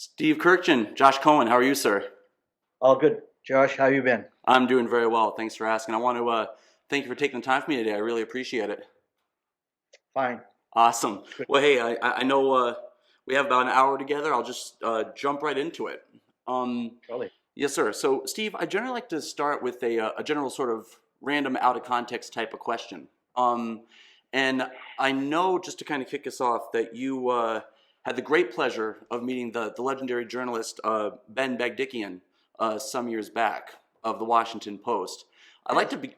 Steve Kurkjian, Josh Cohen, how are you, sir? All good. Josh, how you been? I'm doing very well. Thanks for asking. I want to thank you for taking the time for me today. I really appreciate it. Fine. Awesome. Good. Well, hey, I know we have about an hour together. I'll just jump right into it. Um, Charlie. yes, sir. So, Steve, I generally like to start with a general sort of random, out of context type of question. And I know, just to kind of kick us off, that you had the great pleasure of meeting the legendary journalist Ben Bagdikian some years back of the Washington Post. I'd like Yes. to be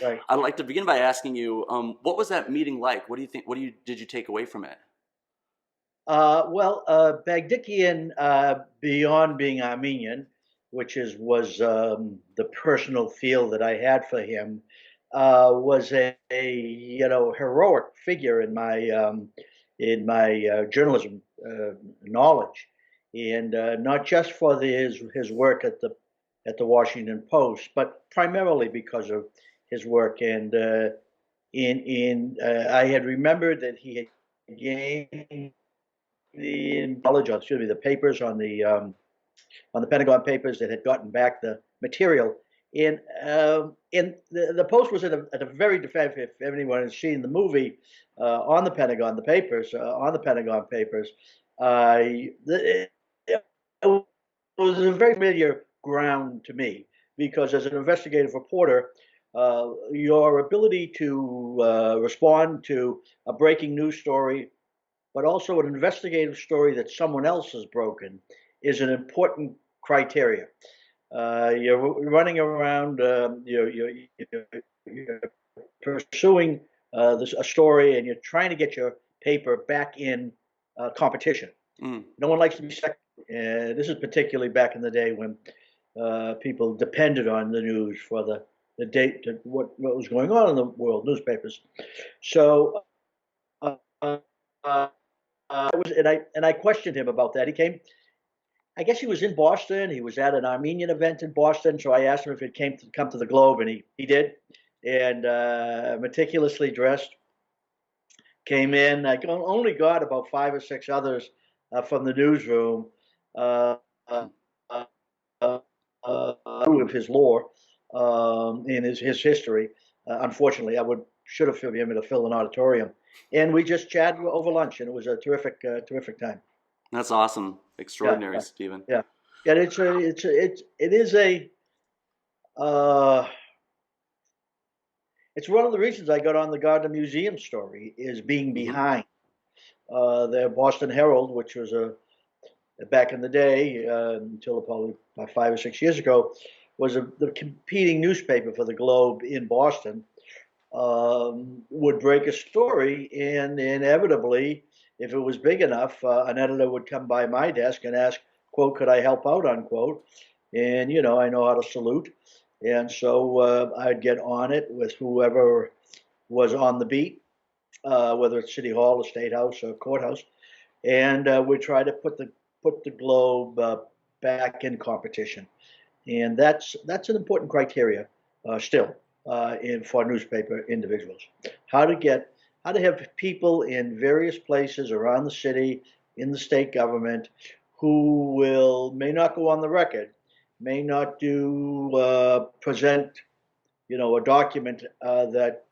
Right. I'd like to begin by asking you, what was that meeting like? What do you think? Did you take away from it? Bagdikian, beyond being Armenian, which was the personal feel that I had for him, was a heroic figure in my journalism knowledge, and not just for his work at the Washington Post, but primarily because of his work. And I had remembered that he had gained the knowledge, excuse me, the papers on the Pentagon Papers that had gotten back the material. And the Post was at a very defensive. If anyone has seen the movie on the Pentagon, the papers on the Pentagon Papers, it was a very familiar ground to me because as an investigative reporter, your ability to respond to a breaking news story, but also an investigative story that someone else has broken, is an important criteria. You're running around, you're pursuing a story, and you're trying to get your paper back in competition. Mm. No one likes to be second. This is particularly back in the day when people depended on the news for the date to what was going on in the world newspapers. So uh, uh, I questioned him about that. He came. I guess he was in Boston. He was at an Armenian event in Boston. So I asked him if he'd come to the Globe, and he did. And meticulously dressed, came in. I only got about five or six others from the newsroom uh, uh, uh, of his lore in his history. Unfortunately, I should have been able to fill an auditorium, and we just chatted over lunch, and it was a terrific time. That's awesome. Yeah, Extraordinary, yeah, Stephen. yeah. Yeah, it is a uh, it's one of the reasons I got on the Gardner Museum story is being Hmm. behind the Boston Herald, which was a back in the day until probably about 5 or 6 years ago, was the competing newspaper for the Globe in Boston. Would break a story, and inevitably, if it was big enough, an editor would come by my desk and ask, "quote, could I help out?" unquote. And I know how to salute, and so I'd get on it with whoever was on the beat, whether it's City Hall, the State House, or Courthouse, and we try to put the Globe back in competition, and that's an important criteria still for newspaper individuals. How to get how to have people in various places around the city, in the state government, who will may not go on the record, may not do present a document that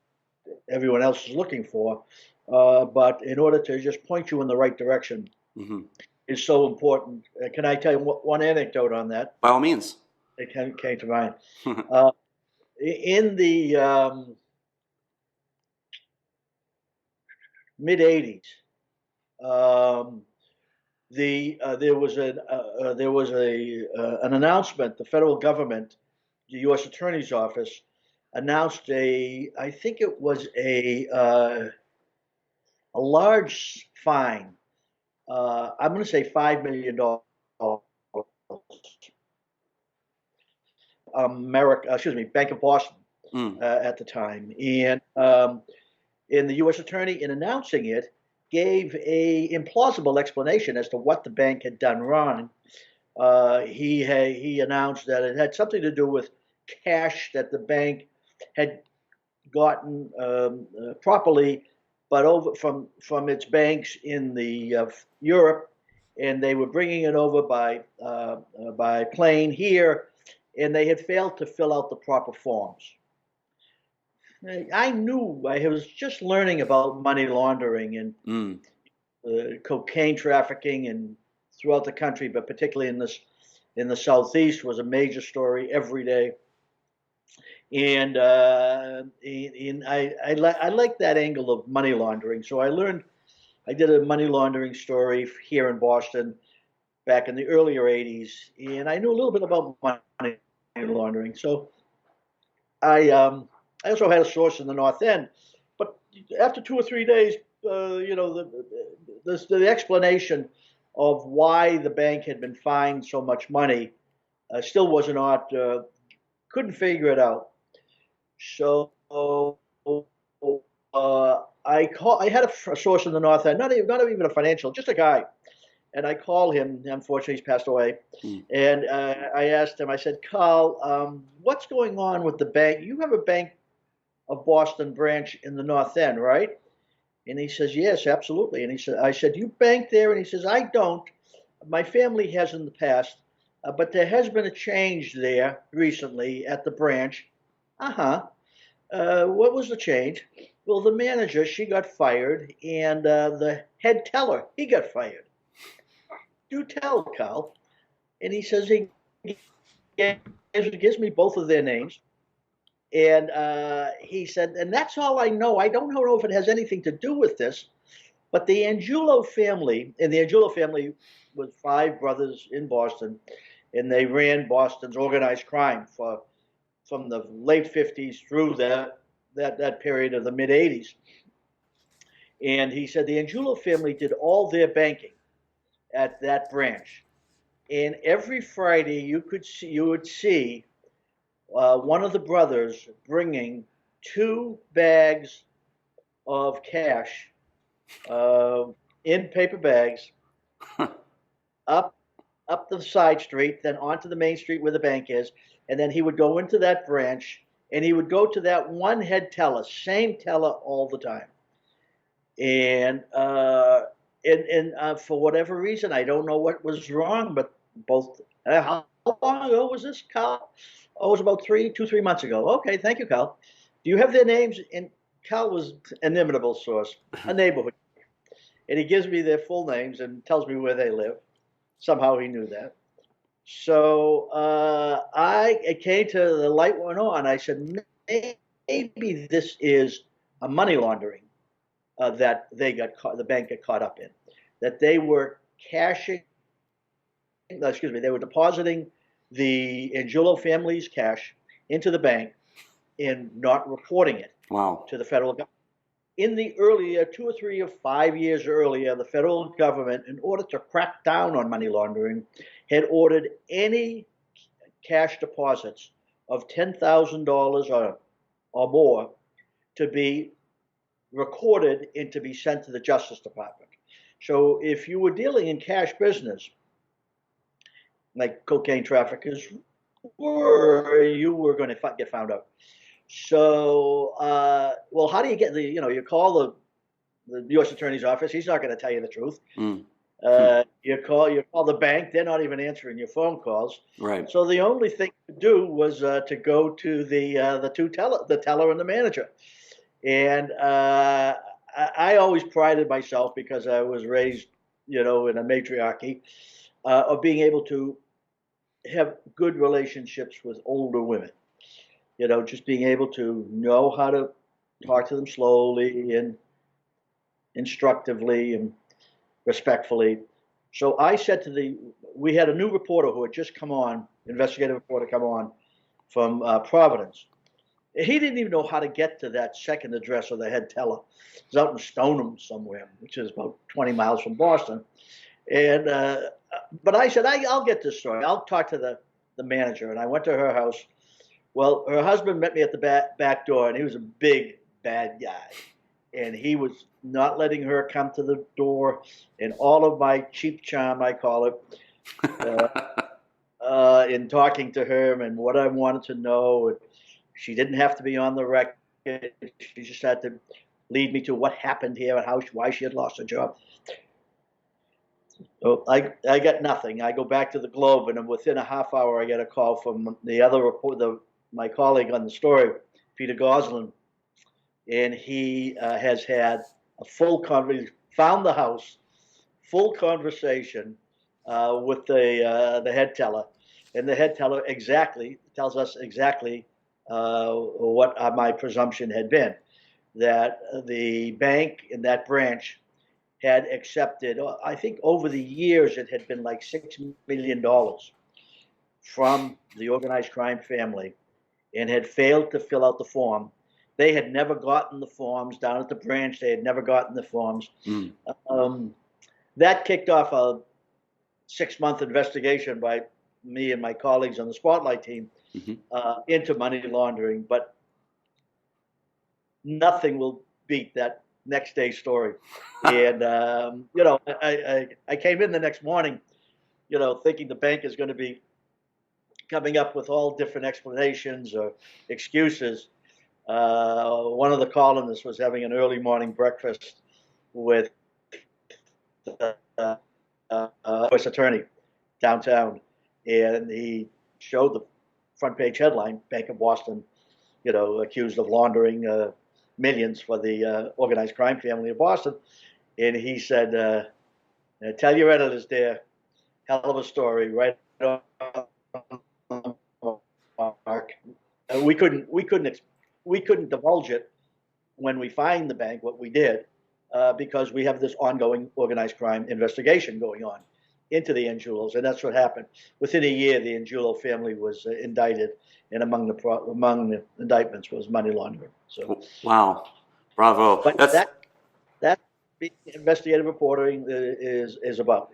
everyone else is looking for, but in order to just point you in the right direction Hmm. is so important. Can I tell you one anecdote on that? By all means. It came to mind. Uh, in the mid '80s, um, there was a an announcement. The federal government, the U.S. Attorney's Office, announced I think it was a large fine. I'm going to say $5 million. Bank of Boston Mm. at the time, and the U.S. Attorney, in announcing it, gave a implausible explanation as to what the bank had done wrong. He announced that it had something to do with cash that the bank had gotten properly, but over from its banks in the Europe, and they were bringing it over by plane here, and they had failed to fill out the proper forms. I knew I was just learning about money laundering and cocaine trafficking and throughout the country, but particularly in the Southeast was a major story every day. And I like that angle of money laundering. So I did a money laundering story here in Boston back in the earlier 80s, and I knew a little bit about money laundering. So I also had a source in the North End, but after 2 or 3 days, the explanation of why the bank had been fined so much money still was not couldn't figure it out. So I had a source in the North End, not even a financial, just a guy. And I called him. Unfortunately, he's passed away. And I asked him, I said, Carl, what's going on with the bank? You have a Bank of Boston branch in the North End, right? And he says, yes, absolutely. And I said, you bank there? And he says, I don't. My family has in the past, but there has been a change there recently at the branch. What was the change? Well, the manager, she got fired, and the head teller, he got fired. Do tell, Carl. And he says he gives me both of their names. And he said, and that's all I know. I don't know if it has anything to do with this, but the Angulo family, and the Angulo family was 5 brothers in Boston, and they ran Boston's organized crime from the late 50s through that period of the mid 80s. And he said the Angulo family did all their banking at that branch. And every Friday you would see one of the brothers bringing 2 bags of cash in paper bags up the side street, then onto the main street where the bank is, and then he would go into that branch, and he would go to that one head teller, same teller all the time. And for whatever reason, I don't know what was wrong, but both. How long ago was this, Carl? Oh, it was about 3 months ago. Okay, thank you, Carl. Do you have their names? And Carl was an inimitable source, a neighborhood, and he gives me their full names and tells me where they live. Somehow he knew that. So it came to the light went on. I said, maybe this is a money laundering that the bank got caught up in, that they were they were depositing the Angulo family's cash into the bank and not reporting it to the federal government. In the earlier 2 or 3 or 5 years earlier, the federal government, in order to crack down on money laundering, had ordered any cash deposits of $10,000 or more to be recorded and to be sent to the Justice Department. So if you were dealing in cash business, like cocaine traffickers were, you were going to get found out. So, well, how do you get you call the U.S. Attorney's office. He's not going to tell you the truth. You call the bank. They're not even answering your phone calls. Right. So the only thing to do was to go to the teller and the manager. And I always prided myself, because I was raised, in a matriarchy, of being able to have good relationships with older women. Just being able to know how to talk to them slowly and instructively and respectfully. So I said we had a new reporter who had just come on, investigative reporter come on from Providence. He didn't even know how to get to that second address of the head teller. It was out in Stoneham somewhere, which is about 20 miles from Boston. And but I said, I'll get this story. I'll talk to the manager. And I went to her house. Well, her husband met me at the back door, and he was a big, bad guy. And he was not letting her come to the door, and all of my cheap charm, I call it, in talking to her and what I wanted to know. She didn't have to be on the record. She just had to lead me to what happened here and why she had lost her job. So I got nothing. I go back to the Globe, and within a half hour, I get a call from the other report, my colleague on the story, Peter Goslin, and he has had a full conversation, found the house, full conversation with the head teller, and the head teller exactly tells us exactly what my presumption had been, that the bank in that branch had accepted, I think over the years it had been like $6 million from the organized crime family, and had failed to fill out the form. They had never gotten the forms down at the branch. They had never gotten the forms. Mm. That kicked off a 6-month investigation by me and my colleagues on the Spotlight team into money laundering. But nothing will beat that next day story. And I came in the next morning, thinking the bank is going to be coming up with all different explanations or excuses. One of the columnists was having an early morning breakfast with U.S. attorney downtown, and he showed the front page headline: Bank of Boston, accused of laundering millions for the organized crime family of Boston. And he said, "Tell your editors there, hell of a story, right on the mark." We couldn't divulge it when we find the bank, what we did, because we have this ongoing organized crime investigation going on into the Angiulos, and that's what happened. Within a year, the Angiulo family was indicted, and among the indictments was money laundering. So, wow, bravo. but That's that investigative reporting is about,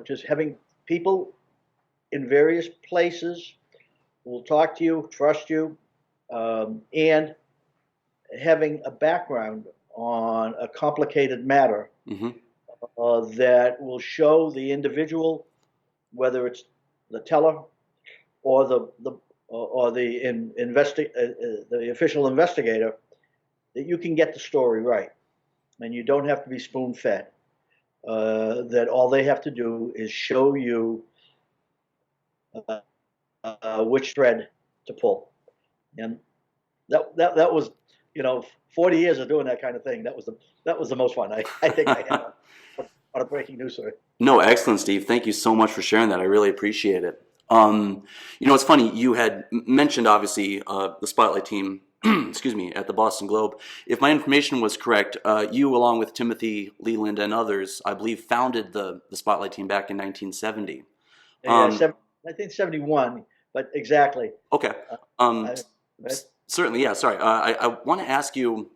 just having people in various places who will talk to you, trust you, and having a background on a complicated matter that will show the individual, whether it's the teller or the official investigator, that you can get the story right, and you don't have to be spoon-fed. That all they have to do is show you which thread to pull, and that was, 40 years of doing that kind of thing. That was the most fun I think I had on a breaking news story. No, excellent, Steve. Thank you so much for sharing that. I really appreciate it. It's funny, you had mentioned, obviously, the Spotlight team, excuse me, at the Boston Globe. If my information was correct, you, along with Timothy Leland and others, I believe, founded the Spotlight team back in 1970. Yeah, 1971, but exactly. Okay. Certainly, yeah, sorry. I want to ask you,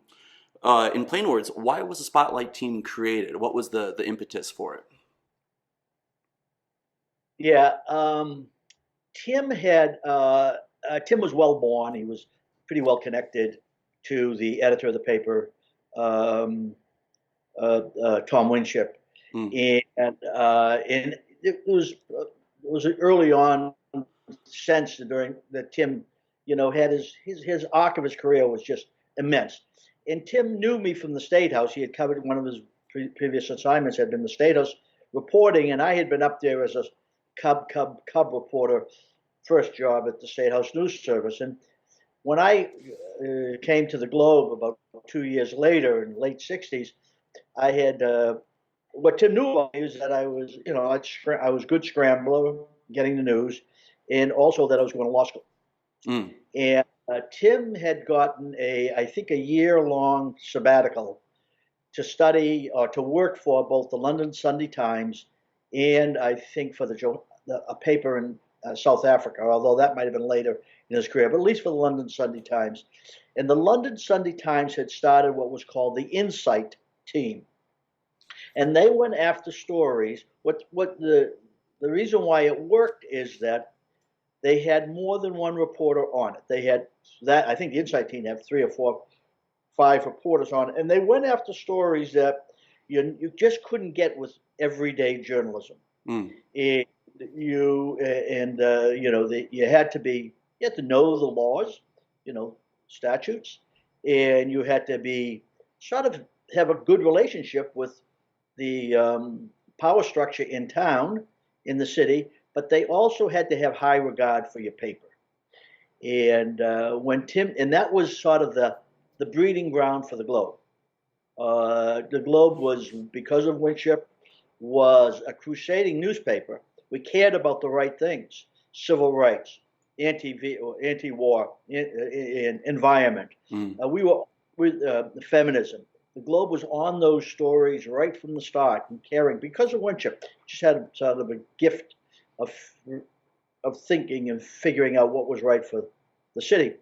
in plain words, why was the Spotlight team created? What was the impetus for it? Yeah, Tim was well born. He was pretty well connected to the editor of the paper, Tom Winship, and it was an early on sense during that Tim, had his arc of his career was just immense. And Tim knew me from the State House. He had covered, one of his previous assignments had been the State House reporting, and I had been up there as a cub reporter, first job at the State House News Service. And when I came to the Globe about 2 years later, in the late '60s, I had what Tim knew about me was that I was, I was good scrambler, getting the news, and also that I was going to law school. And Tim had gotten I think a year-long sabbatical to study or to work for both the London Sunday Times and I think for a paper in South Africa, although that might have been later in his career, but at least for the London Sunday Times. And the London Sunday Times had started what was called the Insight Team. And they went after stories. What the reason why it worked is that they had more than one reporter on it. They had I think the Insight Team had 3 or 4, 5 reporters on it, and they went after stories that you just couldn't get with everyday journalism. You had to know the laws, statutes, and you had to be sort of have a good relationship with the power structure in town, in the city, but they also had to have high regard for your paper. And and that was sort of the breeding ground for the Globe. The Globe was, because of Winship, was a crusading newspaper. We cared about the right things: civil rights, anti-war, environment. We were with feminism. The Globe was on those stories right from the start and caring, because of Winship. Just had sort of a gift of thinking and figuring out what was right for the city.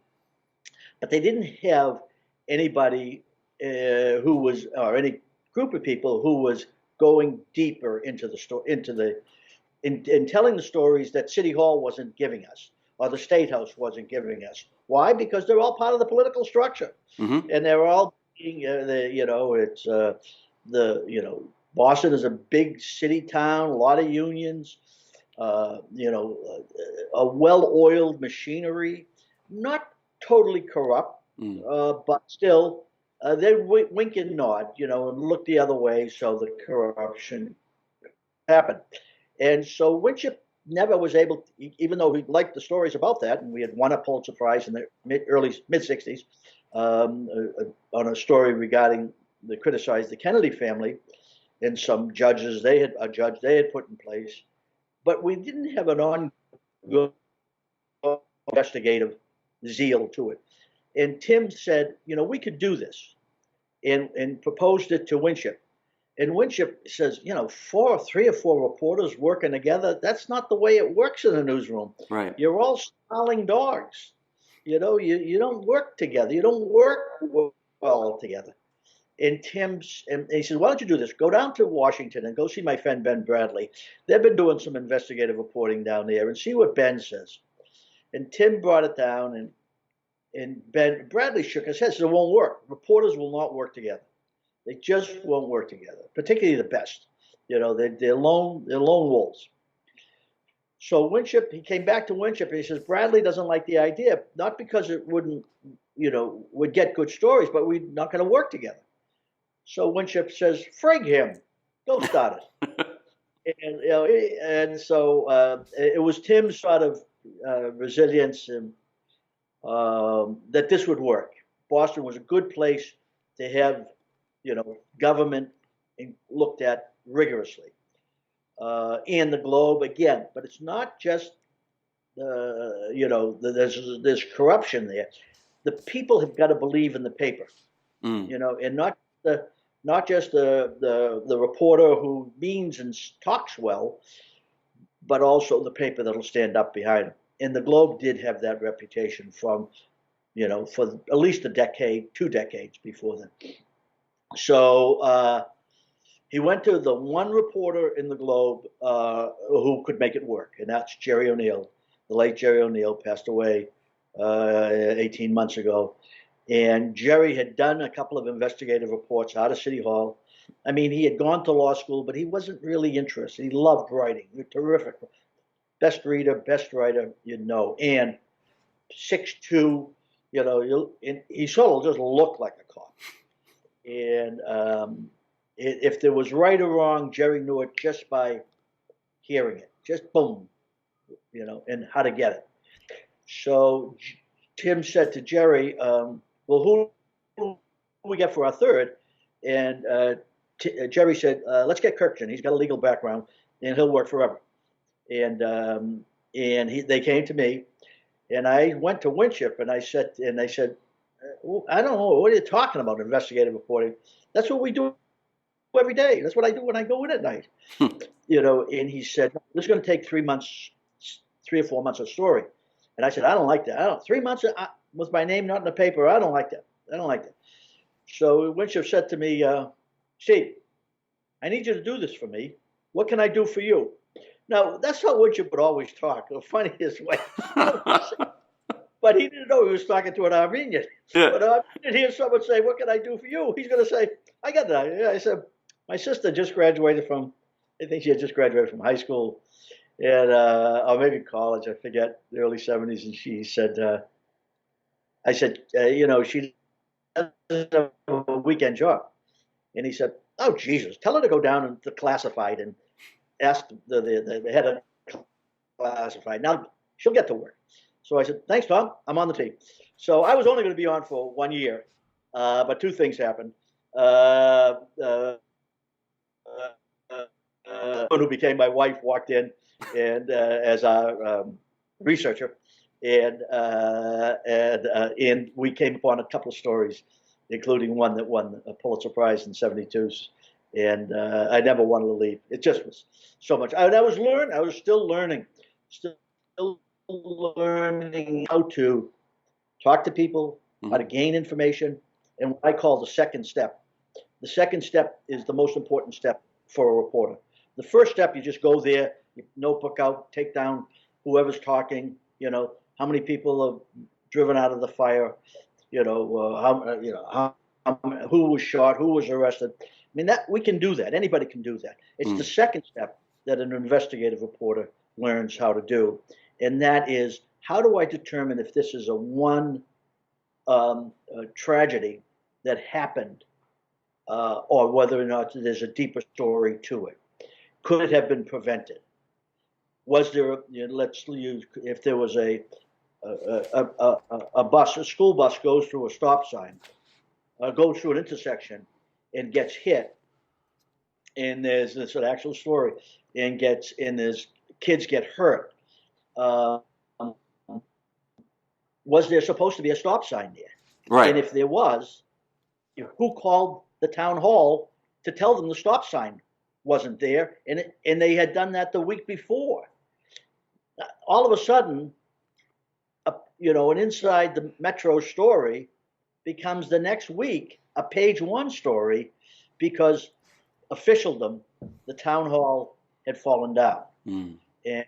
But they didn't have anybody who was, or any group of people who was going deeper into the story, in telling the stories that City Hall wasn't giving us, or the State House wasn't giving us. Why? Because they're all part of the political structure, and they're all being, Boston is a big city town, a lot of unions, a well-oiled machinery, not totally corrupt, but still. They wink and nod, and look the other way so the corruption happened. And so Winship never was able, even though he liked the stories about that, and we had won a Pulitzer Prize in the mid-60s on a story regarding, they criticized the Kennedy family and some judges they had put in place, but we didn't have an ongoing investigative zeal to it. And Tim said, we could do this, and proposed it to Winship. And Winship says, 3 or 4 reporters working together, that's not the way it works in a newsroom. Right. You're all snarling dogs. You don't work together. You don't work well together. And he said, why don't you do this? Go down to Washington and go see my friend Ben Bradley. They've been doing some investigative reporting down there, and see what Ben says. And Tim brought it down, and Bradley shook his head, said it won't work. Reporters will not work together. They just won't work together, particularly the best. They're lone wolves. So Winship, he came back to Winship, and he says, Bradley doesn't like the idea, not because it would get good stories, but we're not going to work together. So Winship says, frig him, go start it. And so it was Tim's sort of resilience and that this would work. Boston was a good place to have, government looked at rigorously. And the Globe again, but it's not just there's corruption there. The people have got to believe in the paper, and not just the reporter who means and talks well, but also the paper that'll stand up behind him. And the Globe did have that reputation from, for at least a decade, 2 decades before then. So he went to the one reporter in the Globe who could make it work, and that's Jerry O'Neill. The late Jerry O'Neill passed away 18 months ago. And Jerry had done a couple of investigative reports out of City Hall. I mean, he had gone to law school, but he wasn't really interested. He loved writing. He was terrific. Best reader, best writer, and 6'2", he sort of just looked like a cop. And if there was right or wrong, Jerry knew it just by hearing it, just boom, and how to get it. So Tim said to Jerry, well, who we get for our third? And Jerry said, let's get Kurkjian. He's got a legal background, and he'll work forever. And they came to me, and I went to Winship, and they said, I don't know, what are you talking about, investigative reporting? That's what we do every day. That's what I do when I go in at night. And he said, this is going to take 3 or 4 months of story. And I said, I don't like that. 3 months with my name not in the paper, I don't like that. So Winship said to me, Steve, I need you to do this for me. What can I do for you? Now, that's how Winship would always talk, the funniest way. But he didn't know he was talking to an Armenian. Yeah. But I didn't hear someone say, what can I do for you? He's going to say, I got that. I said, my sister just graduated I think she had just graduated from high school, and or maybe college, I forget, the early 70s. And she said, I said, she doesn't have a weekend job. And he said, Oh, Jesus, tell her to go down and the classified and ask the head of classified. Now she'll get to work. So I said, thanks, Tom. I'm on the team. So I was only going to be on for 1 year, but two things happened. Who became my wife walked in and as our researcher, and we came upon a couple of stories, including one that won a Pulitzer Prize in '72. And I never wanted to leave. It just was so much. I was still learning how to talk to people, how to gain information, and what I call the second step. The second step is the most important step for a reporter. The first step, you just go there, you notebook out, take down whoever's talking, how many people are driven out of the fire, who was shot, who was arrested. I mean, that we can do that. Anybody can do that. It's the second step that an investigative reporter learns how to do, and that is, how do I determine if this is a tragedy that happened, or whether or not there's a deeper story to it? Could it have been prevented? Was there? Let's use, if there was a school bus goes through a stop sign, goes through an intersection, and gets hit, and there's this an actual story, and there's kids get hurt. Was there supposed to be a stop sign there? Right. And if there was, who called the town hall to tell them the stop sign wasn't there, and they had done that the week before? All of a sudden, an inside the Metro story becomes the next week a page one story, because officialdom, the town hall, had fallen down. And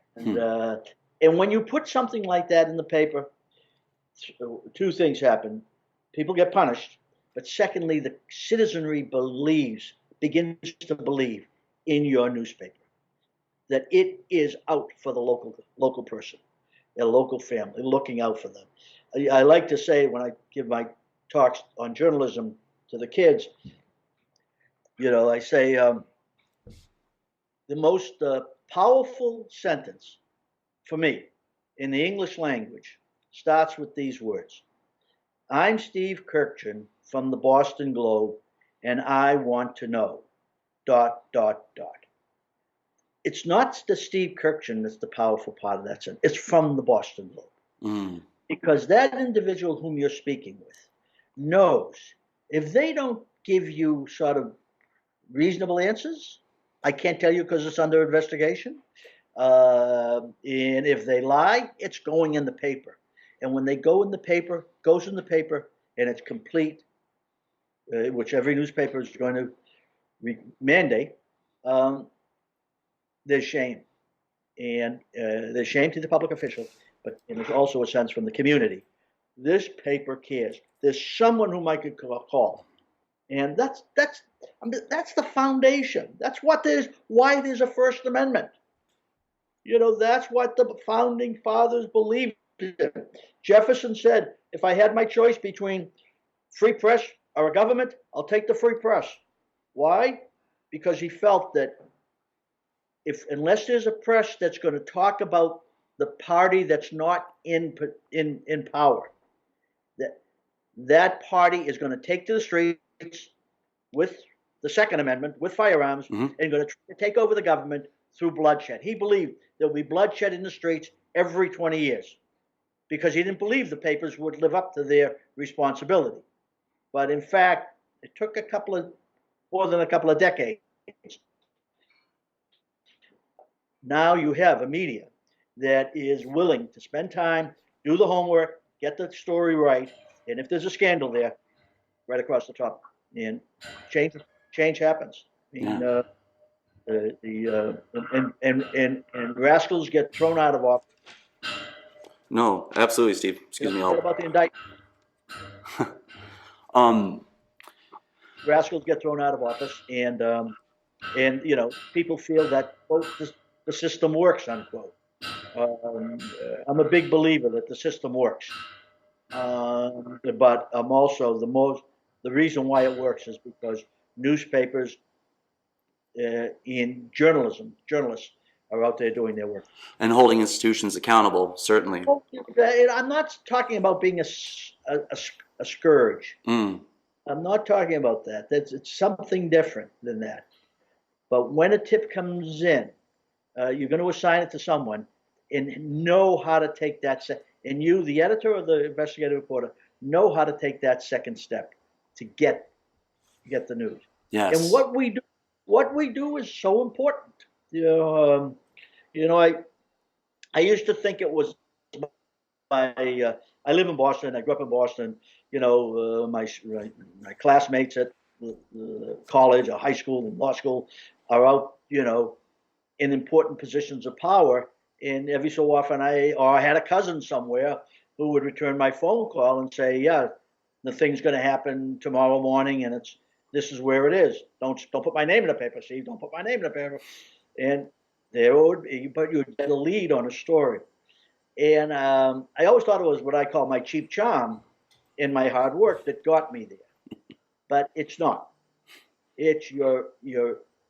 when you put something like that in the paper, two things happen. People get punished, but secondly, the citizenry begins to believe in your newspaper, that it is out for the local person, a local family, looking out for them. I like to say, when I give my talks on journalism to the kids, I say the most powerful sentence for me in the English language starts with these words: I'm Steve Kurkjian from the Boston Globe, and I want to know ... It's not the Steve Kurkjian that's the powerful part of that sentence. It's from the Boston Globe. Because that individual whom you're speaking with knows, if they don't give you sort of reasonable answers, I can't tell you because it's under investigation. And if they lie, it's going in the paper. And when they go in the paper, goes in the paper, and it's complete, which every newspaper is going to mandate, there's shame. And there's shame to the public official, but there's also a sense from the community. This paper cares. There's someone whom I could call. And that's the foundation. That's why there's a First Amendment. That's what the founding fathers believed in. Jefferson said, if I had my choice between free press or a government, I'll take the free press. Why? Because he felt that unless there's a press that's going to talk about the party that's not in power, that party is going to take to the streets with the Second Amendment, with firearms, and going to try to take over the government through bloodshed. He believed there'll be bloodshed in the streets every 20 years because he didn't believe the papers would live up to their responsibility. But in fact, it took more than a couple of decades. Now you have a media that is willing to spend time, do the homework, get the story right, and if there's a scandal there, right across the top, and change happens. I mean, and rascals get thrown out of office. No, absolutely, Steve. Excuse me. What about the indictment? Rascals get thrown out of office, and people feel that, quote, the system works, unquote. I'm a big believer that the system works, but I'm also the reason why it works is because newspapers in journalism. Journalists are out there doing their work. And holding institutions accountable, certainly. Oh, I'm not talking about being a scourge. Mm. I'm not talking about that. It's something different than that. But when a tip comes in, you're going to assign it to someone and know how to take that. And you, the editor or the investigative reporter, know how to take that second step to get the news. Yes. And what we do is so important. I used to think it was I live in Boston. I grew up in Boston. My classmates at college or high school and law school are out, in important positions of power. And every so often I had a cousin somewhere who would return my phone call and say, yeah, the thing's going to happen tomorrow morning, and this is where it is. Don't put my name in the paper, Steve. Don't put my name in the paper. And there would be, but you'd get a lead on a story. And I always thought it was what I call my cheap charm in my hard work that got me there. But it's not. It's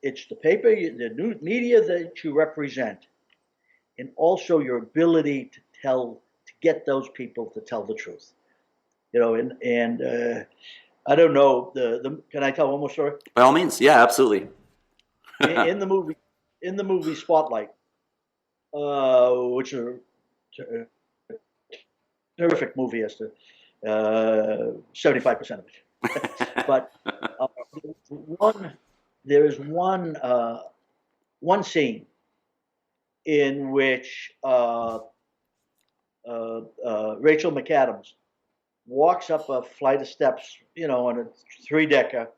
it's the paper, the news media that you represent, and also your ability to get those people to tell the truth. And I don't know. Can I tell one more story? By all means, yeah, absolutely. in the movie Spotlight, which is a terrific movie as to 75% of it. But there is one scene in which Rachel McAdams walks up a flight of steps, on a 3-decker,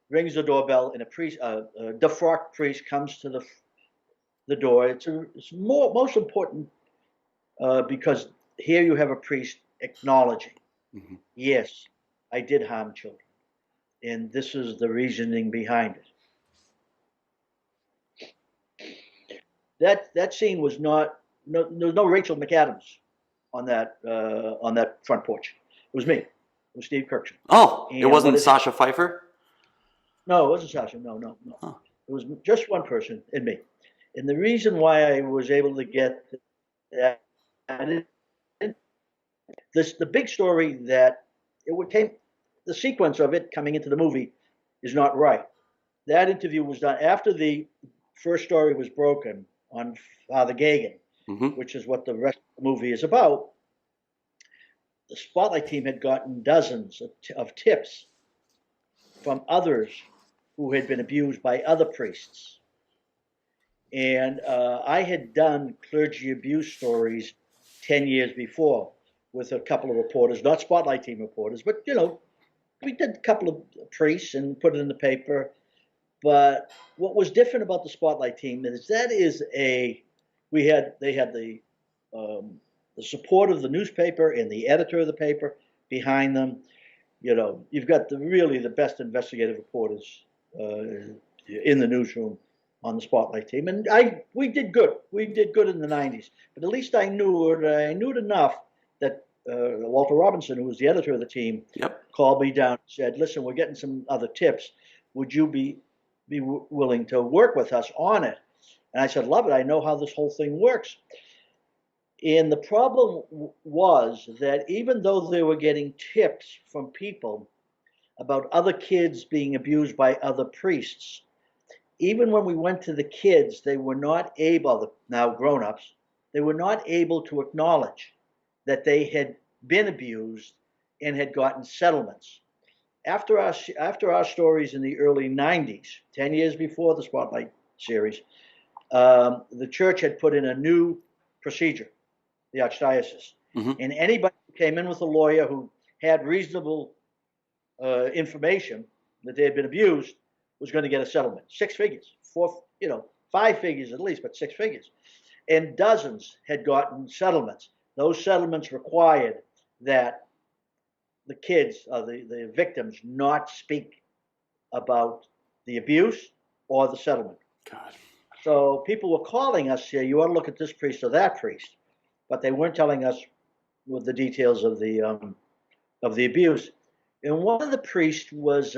rings the doorbell, and a defrocked priest comes to the door. It's most important because here you have a priest acknowledging, mm-hmm. Yes, I did harm children, and this is the reasoning behind it. That scene was there was no Rachel McAdams on that front porch. It was me. It was Steve Kurkjian. Oh, it wasn't Sasha Pfeiffer? No, it wasn't Sasha. No. Huh. It was just one person and me. And the reason why I was able to get that, the big story that the sequence of it coming into the movie is not right. That interview was done after the first story was broken on Father Gagan, mm-hmm. which is what the rest of the movie is about. The Spotlight team had gotten dozens of tips from others who had been abused by other priests. And I had done clergy abuse stories 10 years before with a couple of reporters, not Spotlight team reporters, but, we did a couple of priests and put it in the paper. But what was different about the Spotlight team is they had the support of the newspaper and the editor of the paper behind them. You've got really the best investigative reporters in the newsroom on the Spotlight team, and we did good. We did good in the '90s, but at least I knew it. I knew it enough that Walter Robinson, who was the editor of the team, yep. called me down and said, "Listen, we're getting some other tips. Would you be willing to work with us on it?" And I said, "Love it. I know how this whole thing works." And the problem was that even though they were getting tips from people about other kids being abused by other priests, even when we went to the kids, they were not able, now grown-ups, they were not able to acknowledge that they had been abused and had gotten settlements. After our stories in the early 90s, 10 years before the Spotlight series, the church had put in a new procedure, the Archdiocese. Mm-hmm. And anybody who came in with a lawyer who had reasonable information that they had been abused was going to get a settlement. 6 figures, 5 figures at least, but 6 figures. And dozens had gotten settlements. Those settlements required that the kids, the victims, not speak about the abuse or the settlement. God. So people were calling us here, you ought to look at this priest or that priest, but they weren't telling us with the details of the abuse. And one of the priests was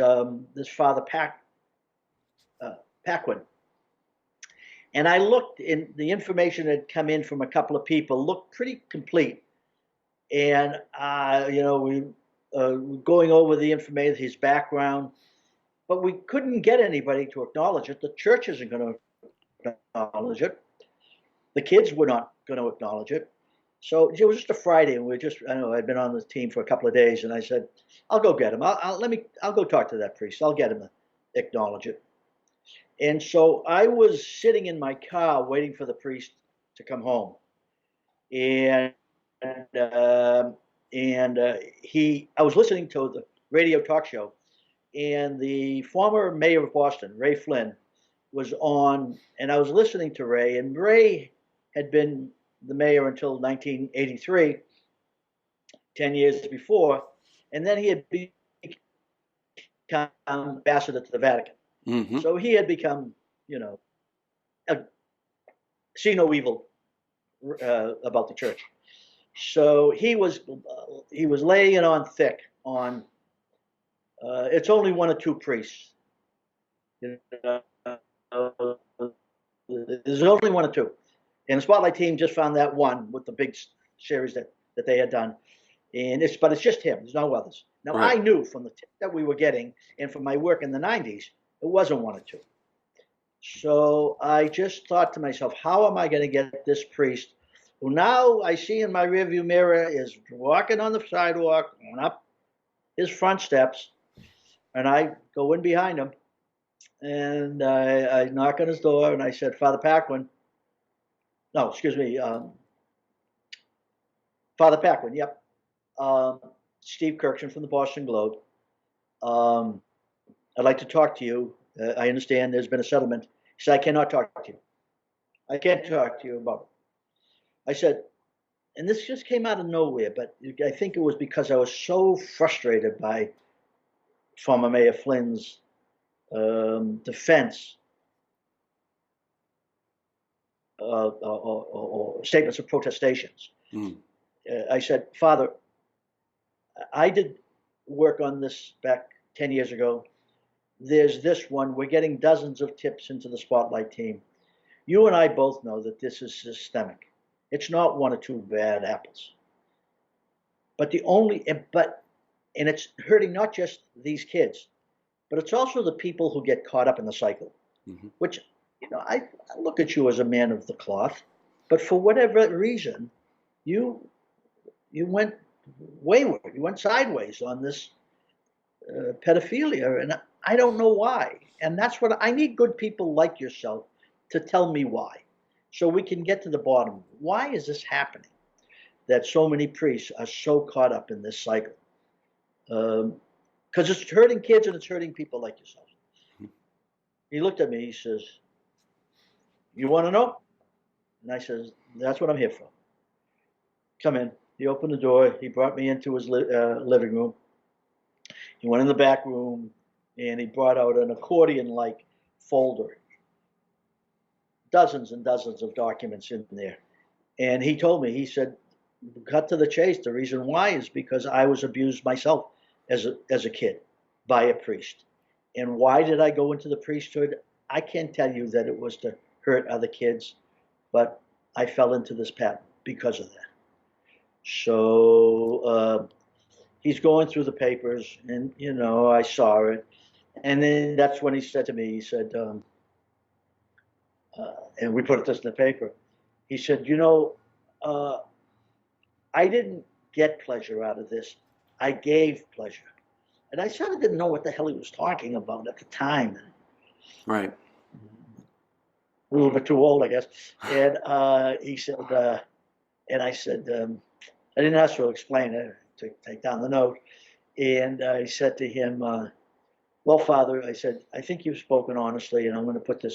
this Father Paquin. And I looked, in the information that had come in from a couple of people looked pretty complete. And, we were going over the information, his background, but we couldn't get anybody to acknowledge it. The church isn't going to acknowledge it. The kids were not going to acknowledge it. So it was just a Friday, and I'd been on the team for a couple of days, and I said, I'll go get him. I'll go talk to that priest. I'll get him to acknowledge it. And so I was sitting in my car waiting for the priest to come home. I was listening to the radio talk show, and the former mayor of Boston, Ray Flynn, was on, and I was listening to Ray, and Ray had been the mayor until 1983, 10 years before, and then he had become ambassador to the Vatican. Mm-hmm. So he had become, see no evil about the church. So he was laying it on thick on. It's only one or two priests. There's only one or two. And the Spotlight team just found that one with the big series that they had done. But it's just him. There's no others. Now, Right. I knew from the tip that we were getting and from my work in the 90s, it wasn't one or two. So I just thought to myself, how am I going to get this priest, who now I see in my rearview mirror is walking on the sidewalk, going up his front steps, and I go in behind him, and I knock on his door, and I said, Father Paquin. No, excuse me, Father Paquin, yep. Steve Kurkjian from the Boston Globe. I'd like to talk to you. I understand there's been a settlement. He said, I cannot talk to you. I can't talk to you about it. I said, and this just came out of nowhere, but I think it was because I was so frustrated by former Mayor Flynn's defense or statements of protestations. Mm. I said, Father, I did work on this back 10 years ago. There's this one. We're getting dozens of tips into the Spotlight team. You and I both know that this is systemic. It's not one or two bad apples. But and it's hurting not just these kids, but it's also the people who get caught up in the cycle, mm-hmm. Which, I look at you as a man of the cloth, but for whatever reason, you went wayward, you went sideways on this pedophilia, and I don't know why. And that's what I need, good people like yourself to tell me why, so we can get to the bottom. Why is this happening, that so many priests are so caught up in this cycle? Because it's hurting kids and it's hurting people like yourself. He looked at me, he says, you want to know? And I says, that's what I'm here for. Come in. He opened the door. He brought me into his living room. He went in the back room, and he brought out an accordion-like folder. Dozens and dozens of documents in there. And he told me, he said, cut to the chase. The reason why is because I was abused myself as a kid by a priest. And why did I go into the priesthood? I can't tell you that it was to hurt other kids, but I fell into this pattern because of that. So he's going through the papers, and, I saw it. And then that's when he said to me, he said, and we put this in the paper, he said, I didn't get pleasure out of this. I gave pleasure. And I sort of didn't know what the hell he was talking about at the time. Right. A little bit too old, I guess. And he said, and I said, I didn't ask to explain it, to take down the note. And I said to him, well, Father, I said, I think you've spoken honestly, and I'm going to put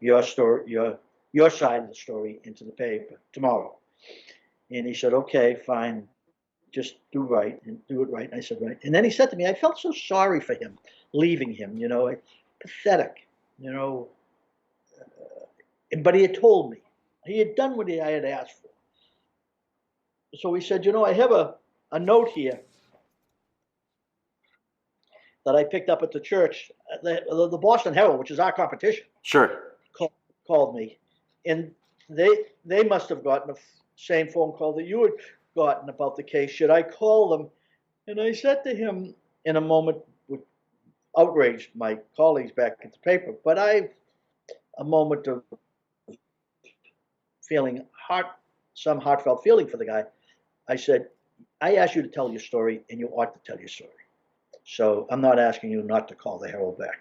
your story, your side of the story into the paper tomorrow. And he said, okay, fine. Just do right and do it right. And I said, right. And then he said to me, I felt so sorry for him, leaving him, pathetic, but he had told me. He had done what I had asked for. So he said, I have a note here that I picked up at the church, the Boston Herald, which is our competition. Sure. call, called me, and they must have gotten the same phone call that you had gotten about the case. Should I call them? And I said to him in a moment, which outraged my colleagues back at the paper, but a moment of feeling some heartfelt feeling for the guy. I said, I asked you to tell your story, and you ought to tell your story. So I'm not asking you not to call the Herald back.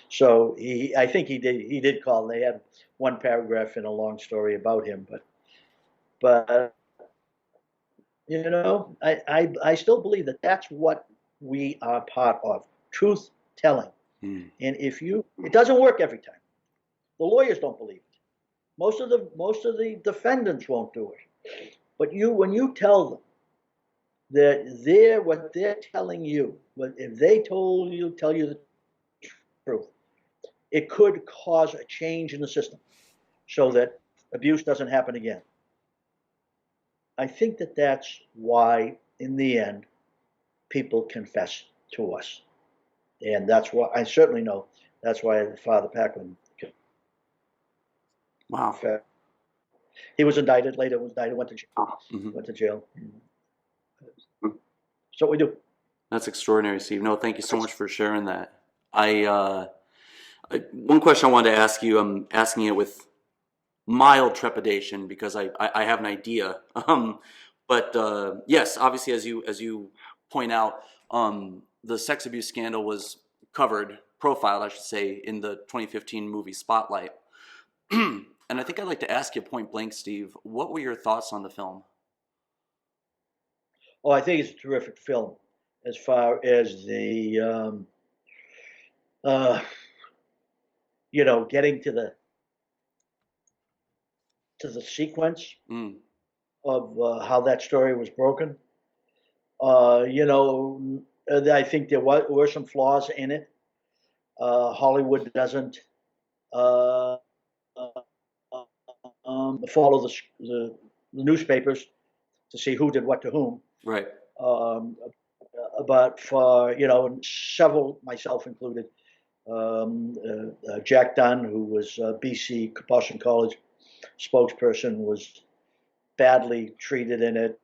So I think he did. He did call. They had one paragraph in a long story about him, but I still believe that that's what we are part of: truth telling. Mm. And it doesn't work every time. The lawyers don't believe it. Most of the defendants won't do it. But when you tell them that what they're telling you, if they tell you the truth, it could cause a change in the system so that abuse doesn't happen again. I think that that's why, in the end, people confess to us. And that's why I certainly know that's why Father Paquin Wow. confessed. He was indicted later, went to jail. Mm-hmm. Went to jail. So we do. That's extraordinary, Steve. No, thank you so much for sharing that. One question I wanted to ask you, I'm asking it with mild trepidation because I have an idea. But yes, obviously, as you point out, the sex abuse scandal was profiled, I should say, in the 2015 movie Spotlight. And I think I'd like to ask you point blank, Steve, what were your thoughts on the film? Oh, I think it's a terrific film as far as the getting to the sequence of how that story was broken. I think there were some flaws in it. Hollywood doesn't follow the newspapers to see who did what to whom. Right. But for several, myself included, Jack Dunn, who was BC Boston College spokesperson, was badly treated in it.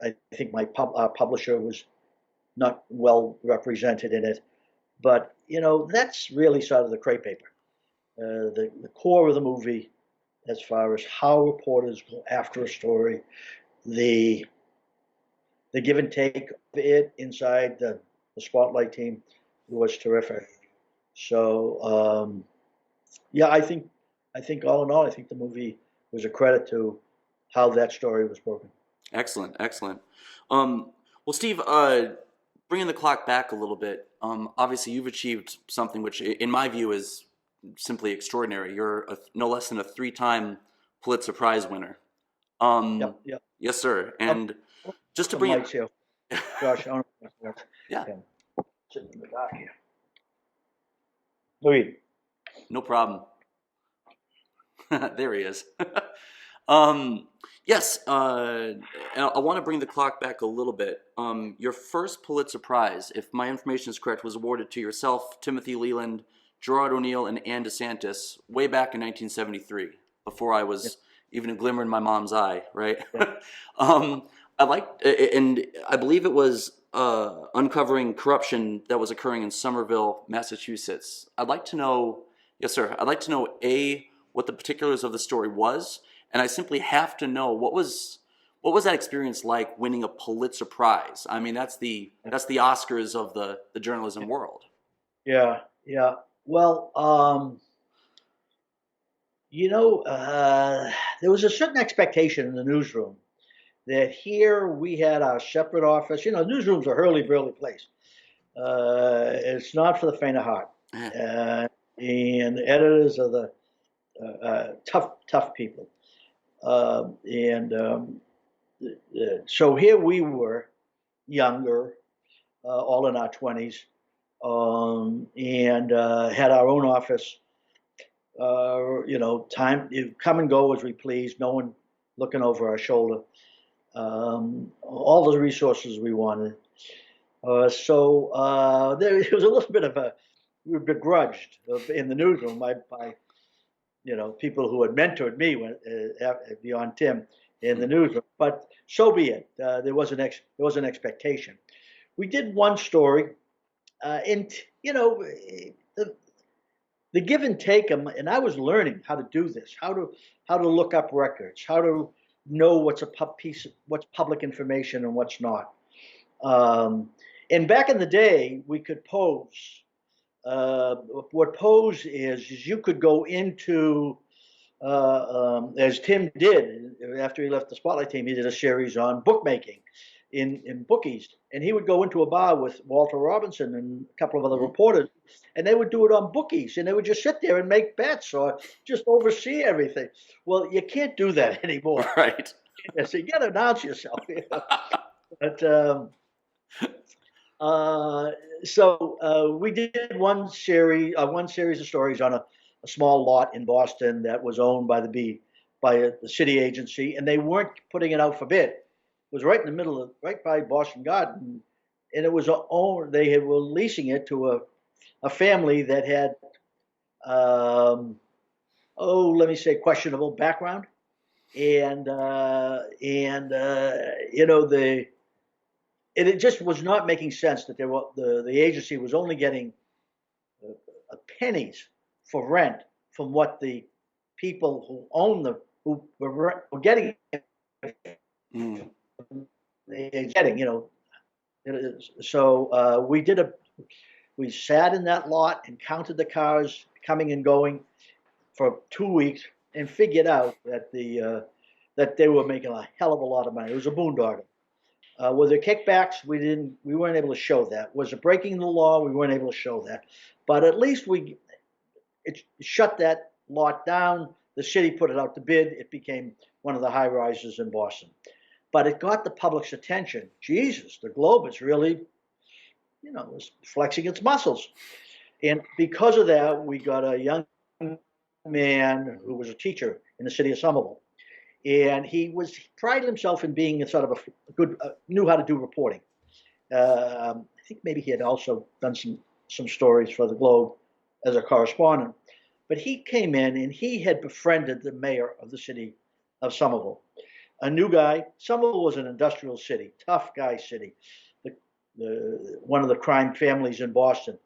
I think our publisher was not well represented in it. But that's really sort of the crepe paper, the core of the movie, as far as how reporters go after a story, the give and take of it inside the Spotlight team was terrific. So I think all in all, I think the movie was a credit to how that story was broken. Excellent, excellent. Well, Steve, bringing the clock back a little bit, obviously you've achieved something which, in my view, is simply extraordinary. You're no less than a 3-time Pulitzer Prize winner. Yep. Yes, sir. And just to bring it, Josh, I don't know. Yeah. Sitting in the dark here. Louis. No problem. There he is. Yes, and I want to bring the clock back a little bit. Your first Pulitzer Prize, if my information is correct, was awarded to yourself, Timothy Leland, Gerard O'Neill, and Ann DeSantis way back in 1973, before I was even a glimmer in my mom's eye, right? Yeah. And I believe it was uncovering corruption that was occurring in Somerville, Massachusetts. I'd like to know, yes, sir. I'd like to know what the particulars of the story was, and I simply have to know what was that experience like winning a Pulitzer Prize? I mean, that's the Oscars of the journalism world. Yeah. Well, there was a certain expectation in the newsroom that here we had our separate office. Newsrooms are a hurly-burly place. It's not for the faint of heart. And the editors are the tough people. So here we were, younger, all in our 20s, and had our own office. Time come and go as we pleased, no one looking over our shoulder. All the resources we wanted. There was a little bit of we were begrudged in the newsroom by people who had mentored me beyond Tim in the newsroom. But so be it. There was an expectation. We did one story, and the give and take, and I was learning how to do this, how to look up records, how to know what's what's public information and what's not. And back in the day, we could pose. What pose is you could go into, as Tim did after he left the Spotlight team, he did a series on bookmaking in bookies, and he would go into a bar with Walter Robinson and a couple of other reporters, and they would do it on bookies, and they would just sit there and make bets or just oversee everything. Well, you can't do that anymore. Right. So you got to announce yourself. But so we did one series of stories on a small lot in Boston that was owned by the city agency, and they weren't putting it out for bid. It was right in the middle right by Boston Garden, and it was owned. They were leasing it to a family that had, let me say, questionable background, and it just was not making sense that the agency was only getting pennies for rent from what the people who own who were getting So we sat in that lot and counted the cars coming and going for 2 weeks and figured out that that they were making a hell of a lot of money. It was a boondoggle. Were there kickbacks? We weren't able to show that. Was it breaking the law? We weren't able to show that. But at least it shut that lot down. The city put it out to bid. It became one of the high rises in Boston. But it got the public's attention. Jesus, the Globe is really, was flexing its muscles. And because of that, we got a young man who was a teacher in the city of Somerville. And he prided himself in being sort of a good, knew how to do reporting. I think maybe he had also done some stories for the Globe as a correspondent. But he came in and he had befriended the mayor of the city of Somerville, a new guy. Somerville was an industrial city, tough guy city. One of the crime families in Boston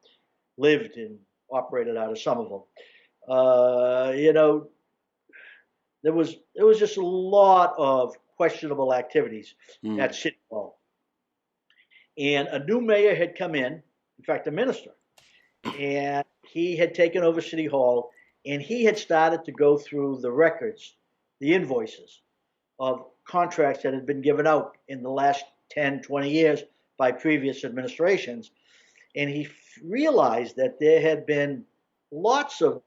lived and operated out of Somerville. There was just a lot of questionable activities at City Hall. And a new mayor had come in fact, a minister, and he had taken over City Hall, and he had started to go through the records, the invoices of contracts that had been given out in the last 10, 20 years by previous administrations. And he realized that there had been lots of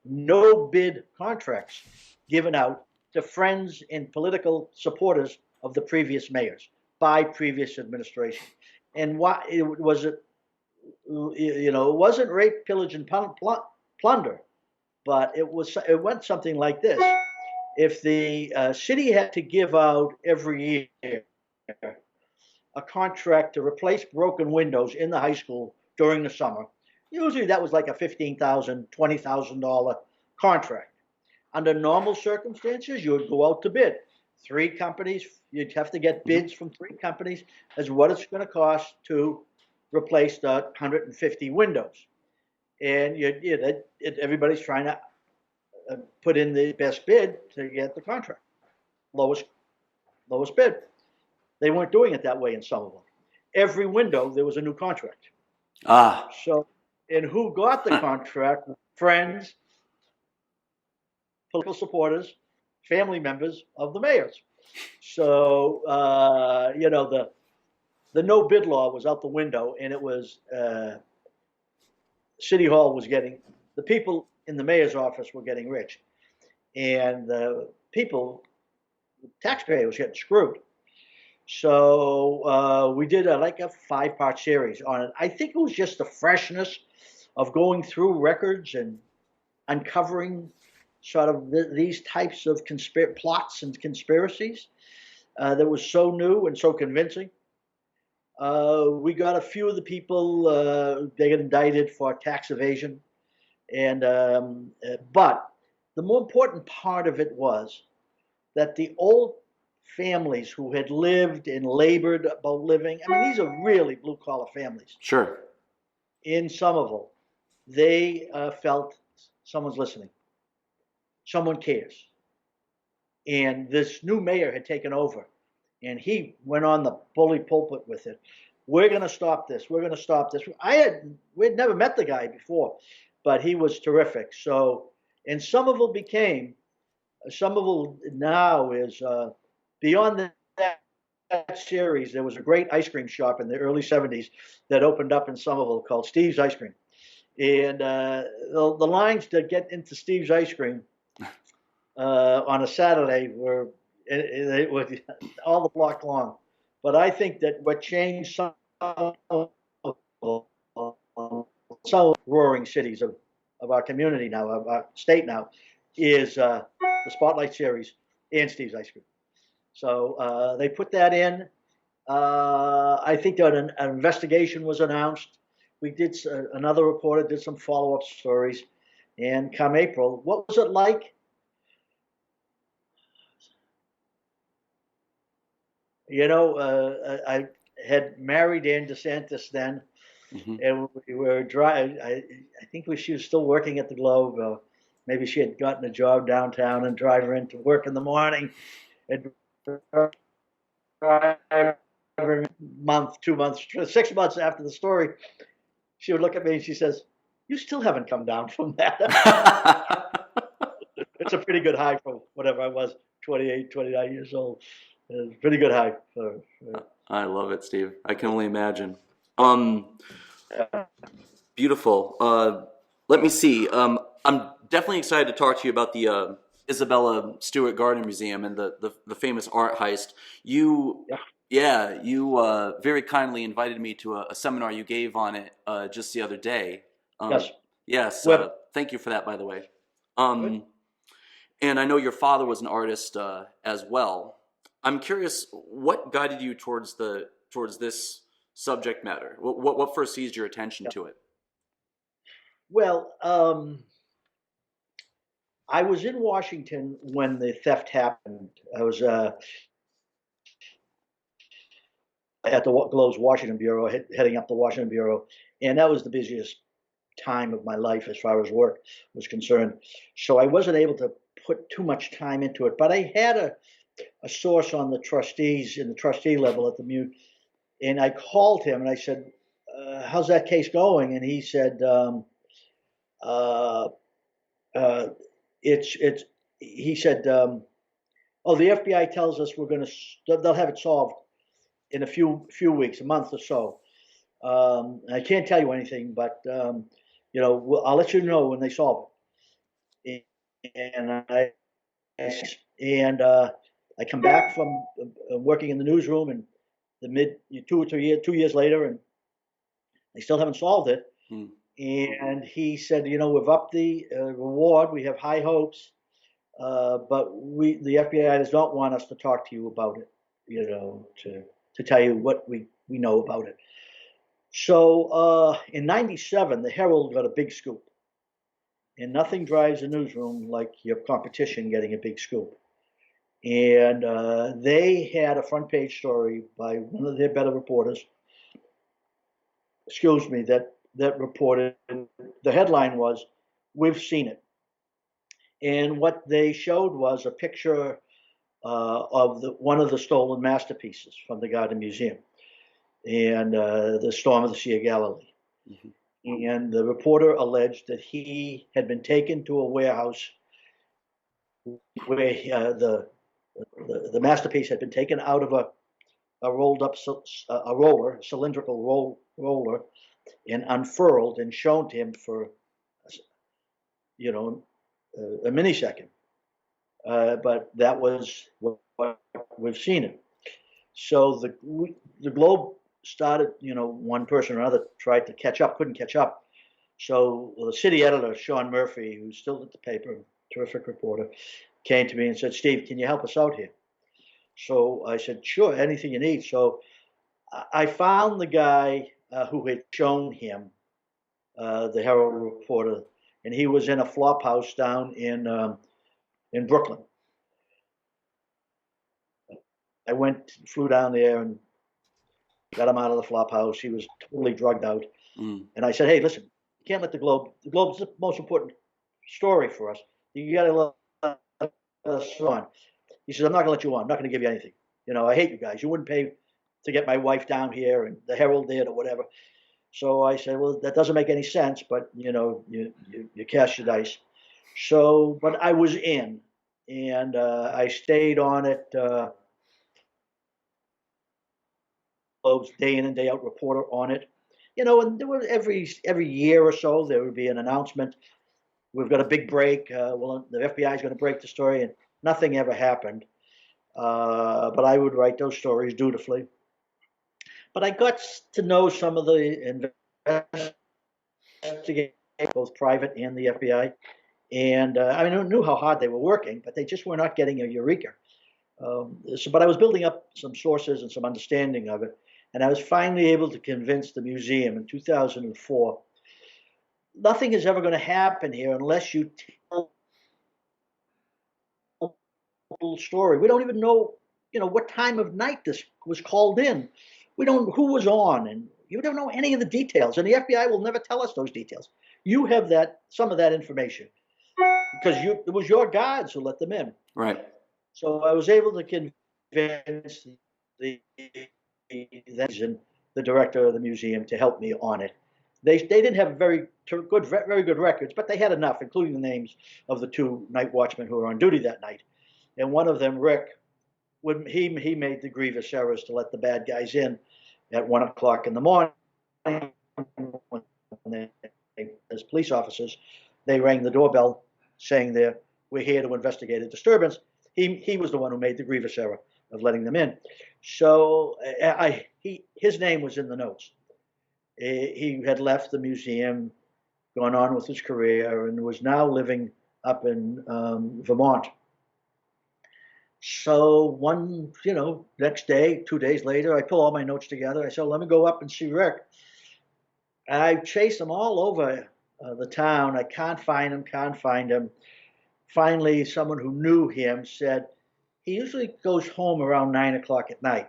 no-bid contracts given out to friends and political supporters of the previous mayors by previous administration. And why it wasn't rape, pillage, and plunder, but it went something like this. If the city had to give out every year a contract to replace broken windows in the high school during the summer, usually that was like a $15,000, $20,000 contract. Under normal circumstances, you would go out to bid. 3 companies, you'd have to get bids from 3 companies as what it's going to cost to replace the 150 windows. And everybody's trying to put in the best bid to get the contract, lowest bid. They weren't doing it that way in Somerville. Every window, there was a new contract. So, and who got the contract? Friends, political supporters, family members of the mayors. So, the no bid law was out the window, and it was City Hall was getting, the people in the mayor's office were getting rich, and the taxpayer was getting screwed. So we did a 5-part series on it. I think it was just the freshness of going through records and uncovering sort of these types of plots and conspiracies that was so new and so convincing. We got a few of the people, they got indicted for tax evasion. And but the more important part of it was that the old families who had lived and labored about living, I mean, these are really blue collar families Sure. in Somerville, they felt someone's listening, someone cares. And this new mayor had taken over, and he went on the bully pulpit with it. We're going to stop this. We're going to stop this. We'd never met the guy before, but he was terrific. So, and Somerville now is beyond that series. There was a great ice cream shop in the early '70s that opened up in Somerville called Steve's Ice Cream, and the lines to get into Steve's Ice Cream on a Saturday were it was all the block long. But I think that what changed some roaring cities of our community now, of our state now, is the Spotlight series and Steve's Ice Cream. So they put that in. I think that an investigation was announced. We did another reporter did some follow-up stories, and come April, what was it like? You know, I had married Ann DeSantis then, Hmm. and we were driving. I think she was still working at the Globe. Maybe she had gotten a job downtown and drive her into work in the morning. And every month, 2 months, 6 months after the story, she would look at me and she says, "You still haven't come down from that." It's a pretty good high for whatever I was, 28, 29 years old. It's a pretty good high. I love it, Steve. I can only imagine. Um, Beautiful. Let me see. I'm definitely excited to talk to you about the Isabella Stewart Gardner Museum and the famous art heist. You, Yeah. yeah, you very kindly invited me to a seminar you gave on it just the other day. Yes. Yes. Web. Thank you for that, by the way. Good. And I know your father was an artist as well. I'm curious, what guided you towards this subject matter? What first seized your attention Yeah. to it? Well, I was in Washington when the theft happened. I was at the Globe's Washington Bureau, heading up the Washington Bureau, and that was the busiest time of my life as far as work was concerned. So I wasn't able to put too much time into it, but I had a source on the trustees in the trustee level at the Mute, and I called him and I said, "How's that case going?" And he said, uh, uh, "It's." He said, "Oh, the FBI tells us they'll have it solved in a few weeks, a month or so. I can't tell you anything, but I'll let you know when they solve it." And I come back from working in the newsroom, and the mid 2 years later, and they still haven't solved it. Hmm. And he said, "We've upped the reward. We have high hopes, but the FBI does not want us to talk to you about it. To tell you what we know about it." So in '97, the Herald got a big scoop, and nothing drives a newsroom like your competition getting a big scoop. And they had a front page story by one of their better reporters. Excuse me, that reported. The headline was, "We've seen it," and what they showed was a picture of one of the stolen masterpieces from the Gardner Museum, and the Storm of the Sea of Galilee. Mhm. And the reporter alleged that he had been taken to a warehouse where the masterpiece had been taken out of a rolled up cylindrical roller, and unfurled and shown to him for a millisecond. But that was what we've seen it. So the Globe started, one person or another tried to catch up, couldn't catch up. So the city editor, Sean Murphy, who's still at the paper, terrific reporter, came to me and said, "Steve, can you help us out here?" So I said, "Sure, anything you need." So I found the guy who had shown him, the Herald reporter, and he was in a flop house down in Brooklyn. I flew down there and got him out of the flop house. He was totally drugged out. Mm. And I said, hey, listen, you can't let the Globe's the most important story for us. You got to let us on. He says, I'm not going to let you on. I'm not going to give you anything. I hate you guys. You wouldn't pay to get my wife down here, and the Herald did or whatever. So I said, well, that doesn't make any sense, but, you cast your dice. So, but I was in, and I stayed on it. Globe's day in and day out reporter on it. And there was every year or so there would be an announcement. We've got a big break. Well, the FBI is going to break the story, and nothing ever happened. But I would write those stories dutifully. But I got to know some of the investigators, both private and the FBI, and I knew how hard they were working, but they just were not getting a eureka. But I was building up some sources and some understanding of it, and I was finally able to convince the museum in 2004. Nothing is ever going to happen here unless you tell a full story. We don't even know, what time of night this was called in. We don't know who was on, and you don't know any of the details. And the FBI will never tell us those details. You have some of that information because it was your guards who let them in. Right. So I was able to convince the director of the museum to help me on it. They didn't have very good records, but they had enough, including the names of the two night watchmen who were on duty that night. And one of them, Rick, he made the grievous errors to let the bad guys in at 1 o'clock in the morning. As police officers, they rang the doorbell saying we're here to investigate a disturbance. He was the one who made the grievous error of letting them in. So his name was in the notes. He had left the museum, gone on with his career, and was now living up in Vermont. So next day, 2 days later, I pull all my notes together. I said, let me go up and see Rick. I chased him all over the town. I can't find him. Finally, someone who knew him said he usually goes home around 9 o'clock at night.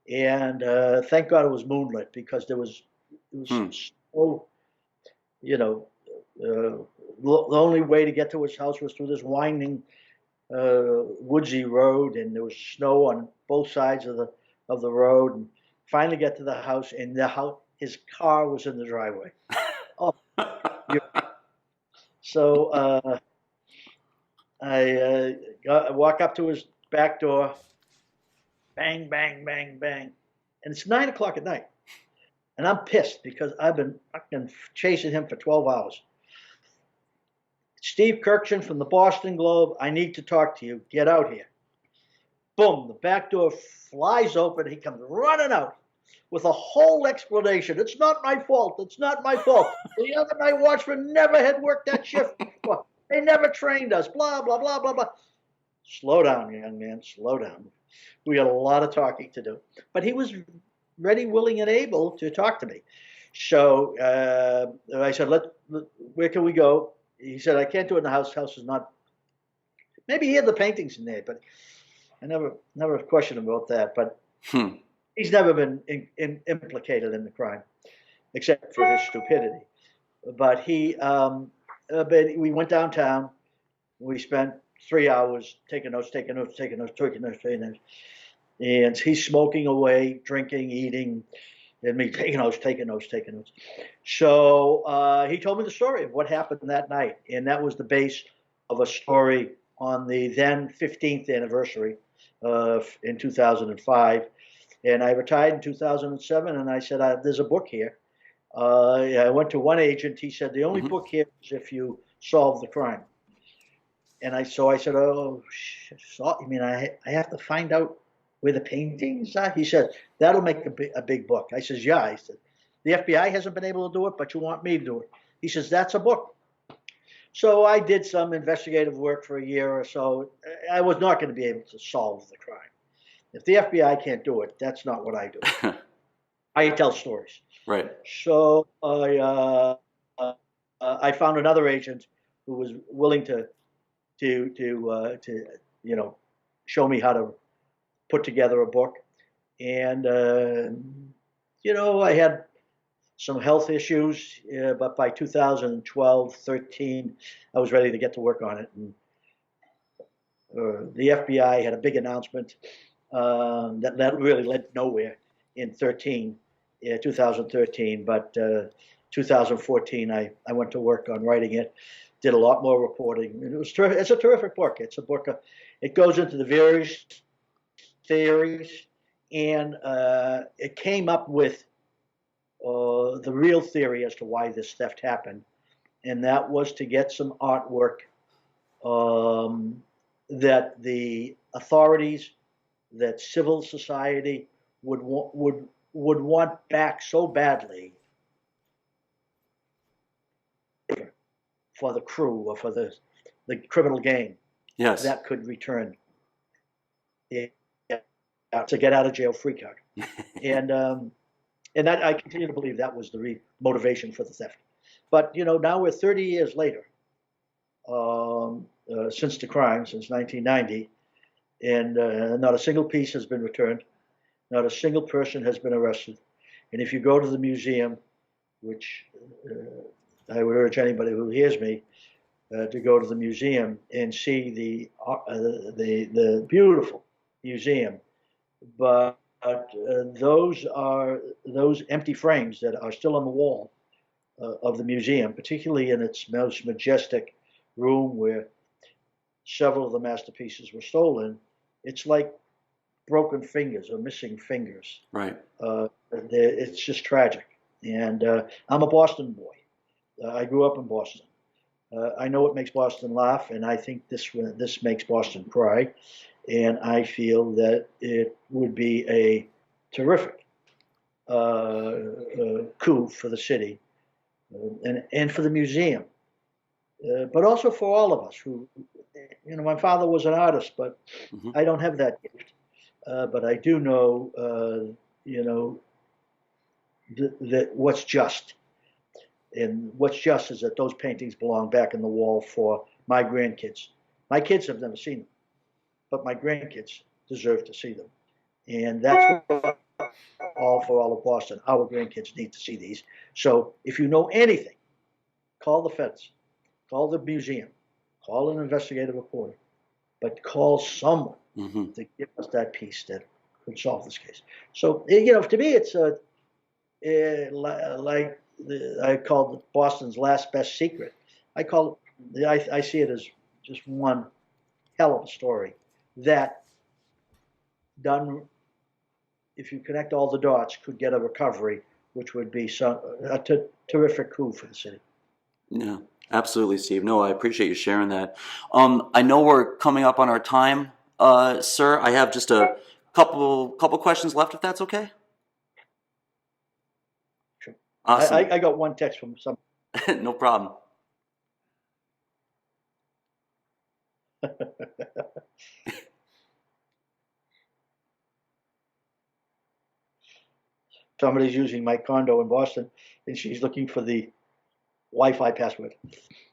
And thank God it was moonlit because it was so, the only way to get to his house was through this winding woodsy road, and there was snow on both sides of the road. And finally get to the house, and his car was in the driveway. So I walk up to his back door, bang, bang, bang, bang, and it's 9 o'clock at night, and I'm pissed because I've been fucking chasing him for 12 hours. Steve Kurkjian from the Boston Globe, I need to talk to you. Get out here. Boom, the back door flies open. He comes running out with a whole explanation. It's not my fault. It's not my fault. The other night watchman never had worked that shift before. They never trained us. Blah, blah, blah, blah, blah. Slow down, young man. Slow down. We got a lot of talking to do. But he was ready, willing, and able to talk to me. So I said, where can we go? He said, I can't do it in the house. House is not. Maybe he had the paintings in there, but I never questioned him about that. But he's never been implicated in the crime, except for his stupidity. But we went downtown. We spent 3 hours taking notes. And he's smoking away, drinking, eating, and me taking notes. So he told me the story of what happened that night, and that was the base of a story on the then 15th anniversary in 2005. And I retired in 2007, and I said, there's a book here. I went to one agent. He said, the only book here is if you solve the crime. And I said, oh, you mean I have to find out where the paintings are? He said, that'll make a big book. I says, yeah. I said, the FBI hasn't been able to do it, but you want me to do it. He says, that's a book. So I did some investigative work for a year or so. I was not going to be able to solve the crime. If the FBI can't do it, that's not what I do. I tell stories. Right. So I found another agent who was willing to show me how to put together a book, and I had some health issues, but by 2012, 13, I was ready to get to work on it. And the FBI had a big announcement that really led nowhere in 2013. But 2014, I went to work on writing it, did a lot more reporting. And it's a terrific book. It's a book. It goes into the various theories, and it came up with the real theory as to why this theft happened, and that was to get some artwork that the authorities, that civil society would want back so badly for the crew or for the criminal gang. Yes. That could return to get out of jail free card. And that, I continue to believe that was the motivation for the theft. But now we're 30 years later since the crime, since 1990, and not a single piece has been returned. Not a single person has been arrested. And if you go to the museum, which I would urge anybody who hears me to go to the museum and see the beautiful museum, but those empty frames that are still on the wall of the museum, particularly in its most majestic room where several of the masterpieces were stolen. It's like broken fingers or missing fingers. Right. It's just tragic. And I'm a Boston boy. I grew up in Boston. I know it makes Boston laugh, and I think this makes Boston cry. And I feel that it would be a terrific coup for the city and for the museum, but also for all of us who, my father was an artist, but I don't have that gift. But I do know, that what's just. And what's just is that those paintings belong back in the wall for my grandkids. My kids have never seen them, but my grandkids deserve to see them. And that's what for all of Boston. Our grandkids need to see these. So if you know anything, call the feds, call the museum, call an investigative reporter, but call someone to give us that piece that could solve this case. So, to me, it's like I called Boston's last best secret. I see it as just one hell of a story that, done, if you connect all the dots, could get a recovery, which would be a terrific coup for the city. Yeah, absolutely, Steve. No, I appreciate you sharing that. I know we're coming up on our time, sir. I have just a couple questions left, if that's okay. Sure. Awesome. I got one text from some. No problem. Somebody's using my condo in Boston, and she's looking for the Wi-Fi password.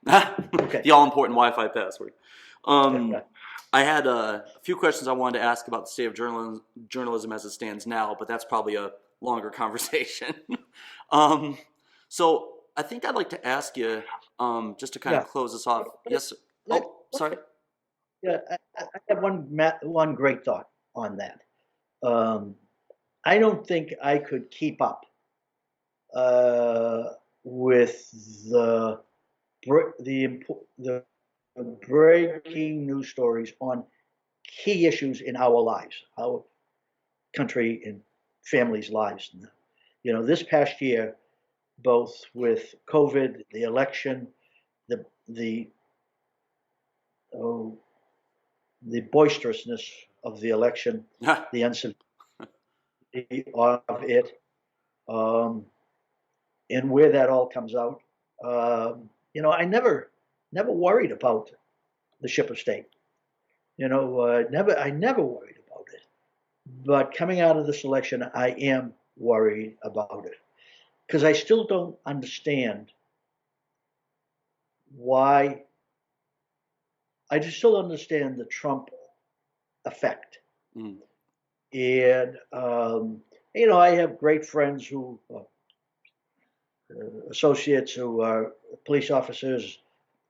Okay. The all-important Wi-Fi password. Yeah. I had a few questions I wanted to ask about the state of journalism as it stands now, but that's probably a longer conversation. So I think I'd like to ask you, just to kind of close this off. Yes, sir. Oh, sorry. Yeah, I have one great thought on that. I don't think I could keep up with the breaking news stories on key issues in our lives, our country and families' lives. This past year, both with COVID, the election, the boisterousness of the election, the uncivility of it, and where that all comes out. I never worried about the ship of state. I never worried about it. But coming out of this election, I am worried about it because I still don't understand why. I just still understand the Trump effect. Mm. And, I have great friends who, associates who are police officers,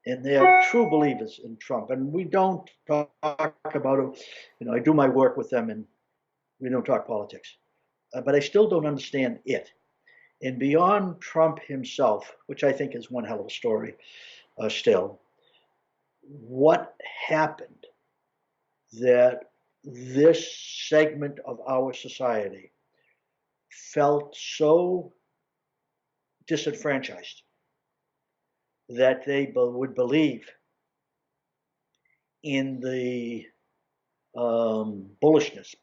and they are true believers in Trump. And we don't talk about it. I do my work with them, and we don't talk politics. But I still don't understand it. And beyond Trump himself, which I think is one hell of a story still, what happened that this segment of our society felt so disenfranchised that they would believe in the bullishness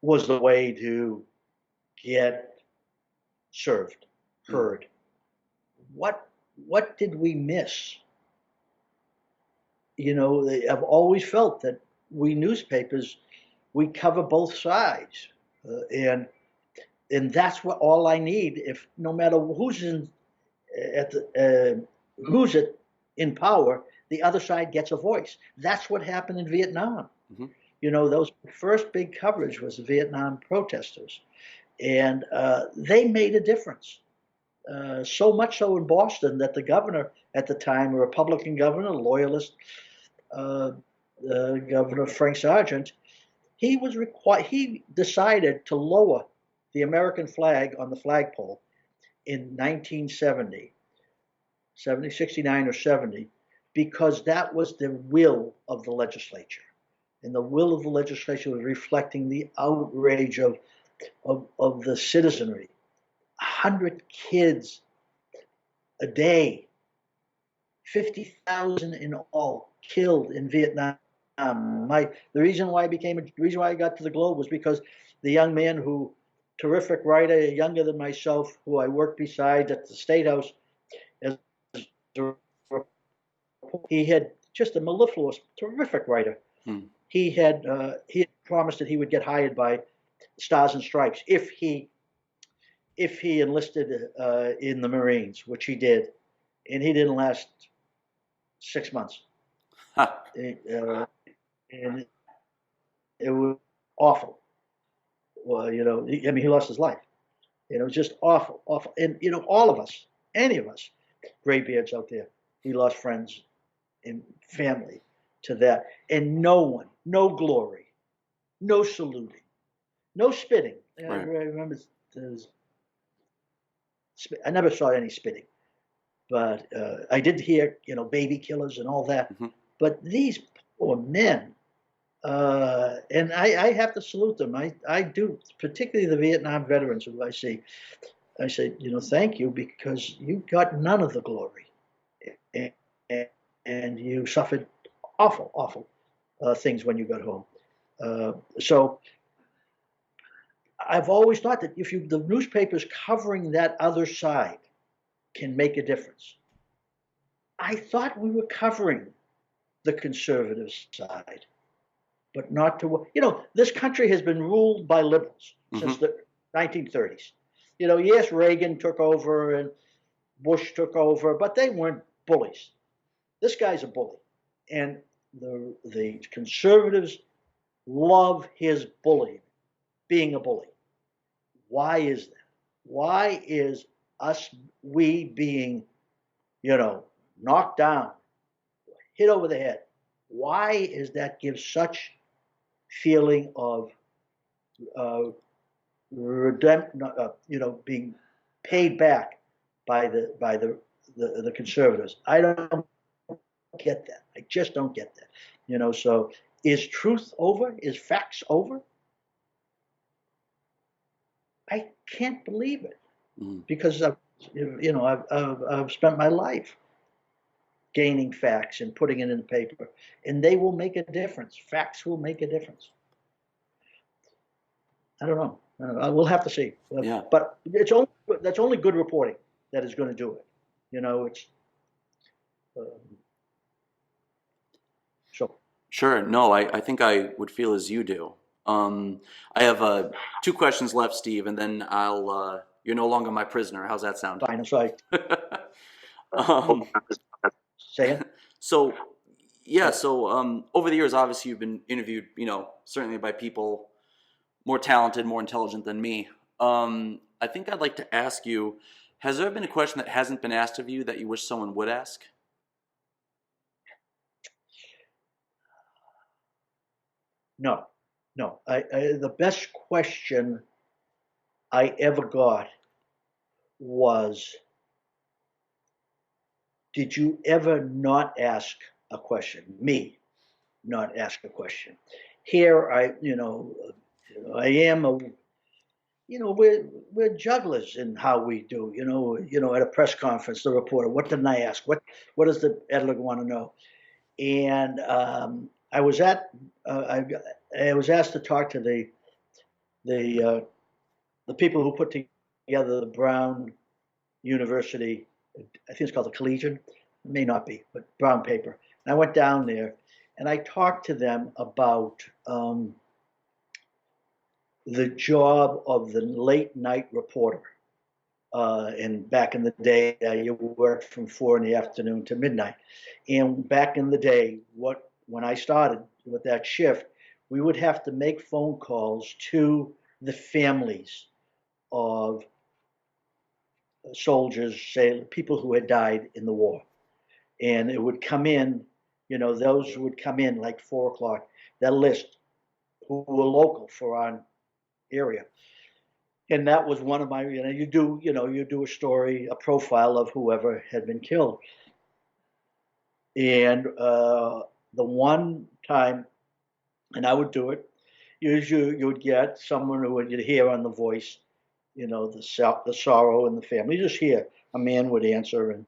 was the way to get served, heard. What did we miss? I've always felt that we newspapers, we cover both sides, and that's what all I need. If no matter who's in power, the other side gets a voice. That's what happened in Vietnam. Mm-hmm. Those first big coverage was the Vietnam protesters, and they made a difference. So much so in Boston that the governor at the time, a Republican governor, loyalist Governor Frank Sargent, he decided to lower the American flag on the flagpole in 1970, 69 or 70, because that was the will of the legislature. And the will of the legislature was reflecting the outrage of the citizenry. 100 kids a day, 50,000 in all, killed in Vietnam. The reason why I got to the Globe was because the young man terrific writer, younger than myself, who I worked beside at the State House, he had just a mellifluous, terrific writer. He had promised that he would get hired by Stars and Stripes if he enlisted in the Marines, which he did, and he didn't last 6 months. And it was awful. Well, he lost his life. It was just awful. And all of us, any of us, graybeards out there, we lost friends and family to that, and no glory, no saluting, no spitting. Right. I remember I never saw any spitting, but I did hear, baby killers and all that. Mm-hmm. But these poor men, and I have to salute them. I do, particularly the Vietnam veterans who I say, thank you, because you got none of the glory, and you suffered awful things when you got home. So I've always thought that if the newspapers covering that other side can make a difference. I thought we were covering the conservative side, but not to, this country has been ruled by liberals since the 1930s. Yes, Reagan took over and Bush took over, but they weren't bullies. This guy's a bully. And the conservatives love his bullying, being a bully. Why is that? Why is we being, knocked down, hit over the head? Why is that give such feeling of being paid back by the conservatives? I don't get that. I just don't get that. So is truth over? Is facts over? I can't believe it, because I've spent my life gaining facts and putting it in the paper, and they will make a difference. Facts will make a difference. I don't know. We'll have to see. Yeah. But that's only good reporting that is going to do it. It's so. Sure. No, I think I would feel as you do. I have 2 questions left, Steve, and then you're no longer my prisoner. How's that sound? Fine, I'm sorry. um, Say it. so, yeah, so over the years, obviously, you've been interviewed, certainly by people more talented, more intelligent than me. I think I'd like to ask you, has there been a question that hasn't been asked of you that you wish someone would ask? No, no. The best question I ever got was, did you ever not ask a question? Me, not ask a question. Here, I am a, we're jugglers in how we do. At a press conference, the reporter, what didn't I ask? What does the editor want to know? And I was asked to talk to the people who put together the Brown University, I think it's called the Collegian, it may not be, but brown paper. And I went down there and I talked to them about the job of the late night reporter. And back in the day, you worked from 4 in the afternoon to midnight. And back in the day, when I started with that shift, we would have to make phone calls to the families of soldiers, say people who had died in the war. And it would come in, those would come in like 4 o'clock, that list who were local for our area. And that was one of my, you do a story, a profile of whoever had been killed. And the one time, and I would do it, usually you would get someone who would hear on the voice, the sorrow in the family. You just hear a man would answer.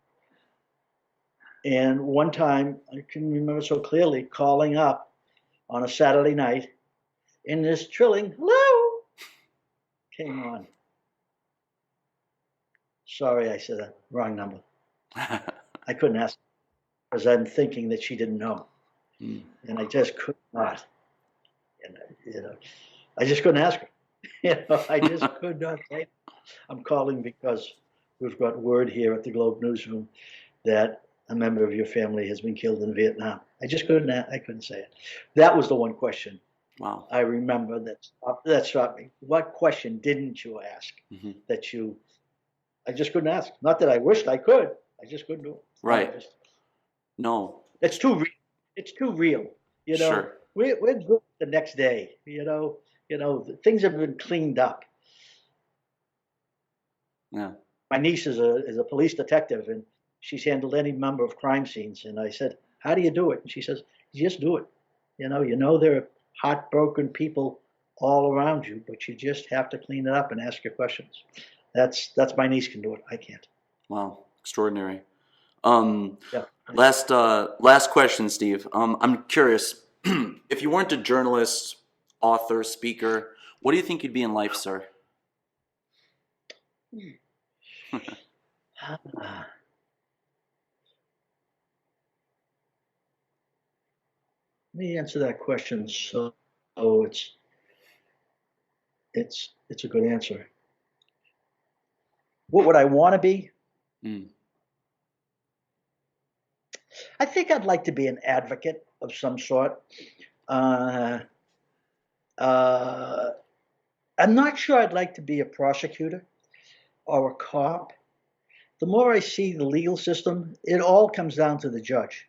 And one time, I can remember so clearly, calling up on a Saturday night, and this trilling, hello, came on. Sorry, I said that wrong number. I couldn't ask because I'm thinking that she didn't know. And I just could not. And, I just couldn't ask her. I just could not say, I'm calling because we've got word here at the Globe Newsroom that a member of your family has been killed in Vietnam. I couldn't say it. That was the one question. Wow. I remember that stopped me. What question didn't you ask that I just couldn't ask? Not that I wished I could. I just couldn't do it. Right. No. It's too real. It's too real. Sure. We're good the next day. Things have been cleaned up. Yeah. My niece is a police detective, and she's handled any number of crime scenes. And I said, "How do you do it?" And she says, "You just do it. There are heartbroken people all around you, but you just have to clean it up and ask your questions." That's my niece can do it. I can't. Wow. Extraordinary. Yeah. Last question, Steve. I'm curious, if you weren't a journalist, author, speaker, what do you think you'd be in life, sir? Let me answer that question. So, it's a good answer. What would I want to be? I think I'd like to be an advocate of some sort. I'm not sure I'd like to be a prosecutor or a cop. The more I see the legal system, it all comes down to the judge.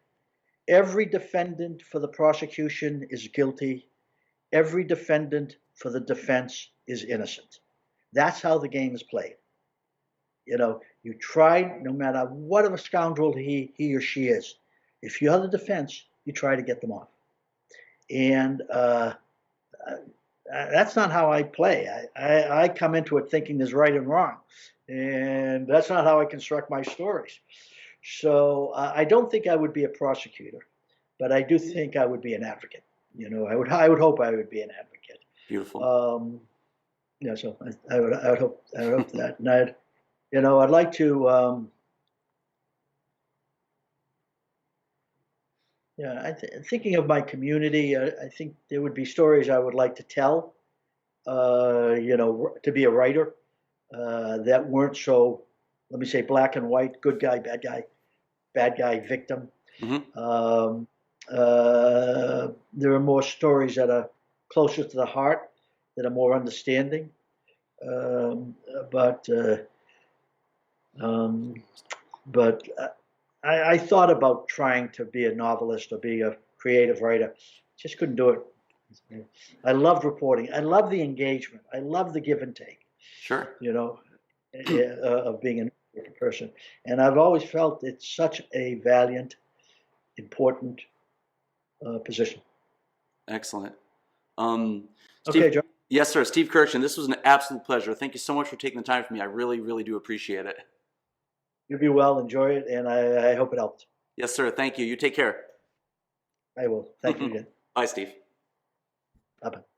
Every defendant for the prosecution is guilty. Every defendant for the defense is innocent. That's how the game is played. You try, no matter what of a scoundrel he or she is, if you're the defense, you try to get them off. And that's not how I play. I come into it thinking there's right and wrong. And that's not how I construct my stories. So I don't think I would be a prosecutor, but I do think I would be an advocate. I would hope I would be an advocate. Beautiful. So I would hope that. And I'd like to Yeah, thinking of my community, I think there would be stories I would like to tell. To be a writer that weren't so, let me say, black and white, good guy, bad guy, victim. Hmm. Um, there are more stories that are closer to the heart, that are more understanding. Um, but uh, um, but I thought about trying to be a novelist or be a creative writer. Just couldn't do it. I loved reporting. I love the engagement. I love the give and take, Sure. you know, of being a newspaper person. And I've always felt it's such a valiant, important position. Excellent. Steve, Okay, John, yes, sir. Steve Kurkjian, this was an absolute pleasure. Thank you so much for taking the time for me. I really, really do appreciate it. you be well, enjoy it, and I hope it helped. Yes, sir. Thank you. You take care. I will. Thank you again. Bye, Steve. Bye bye.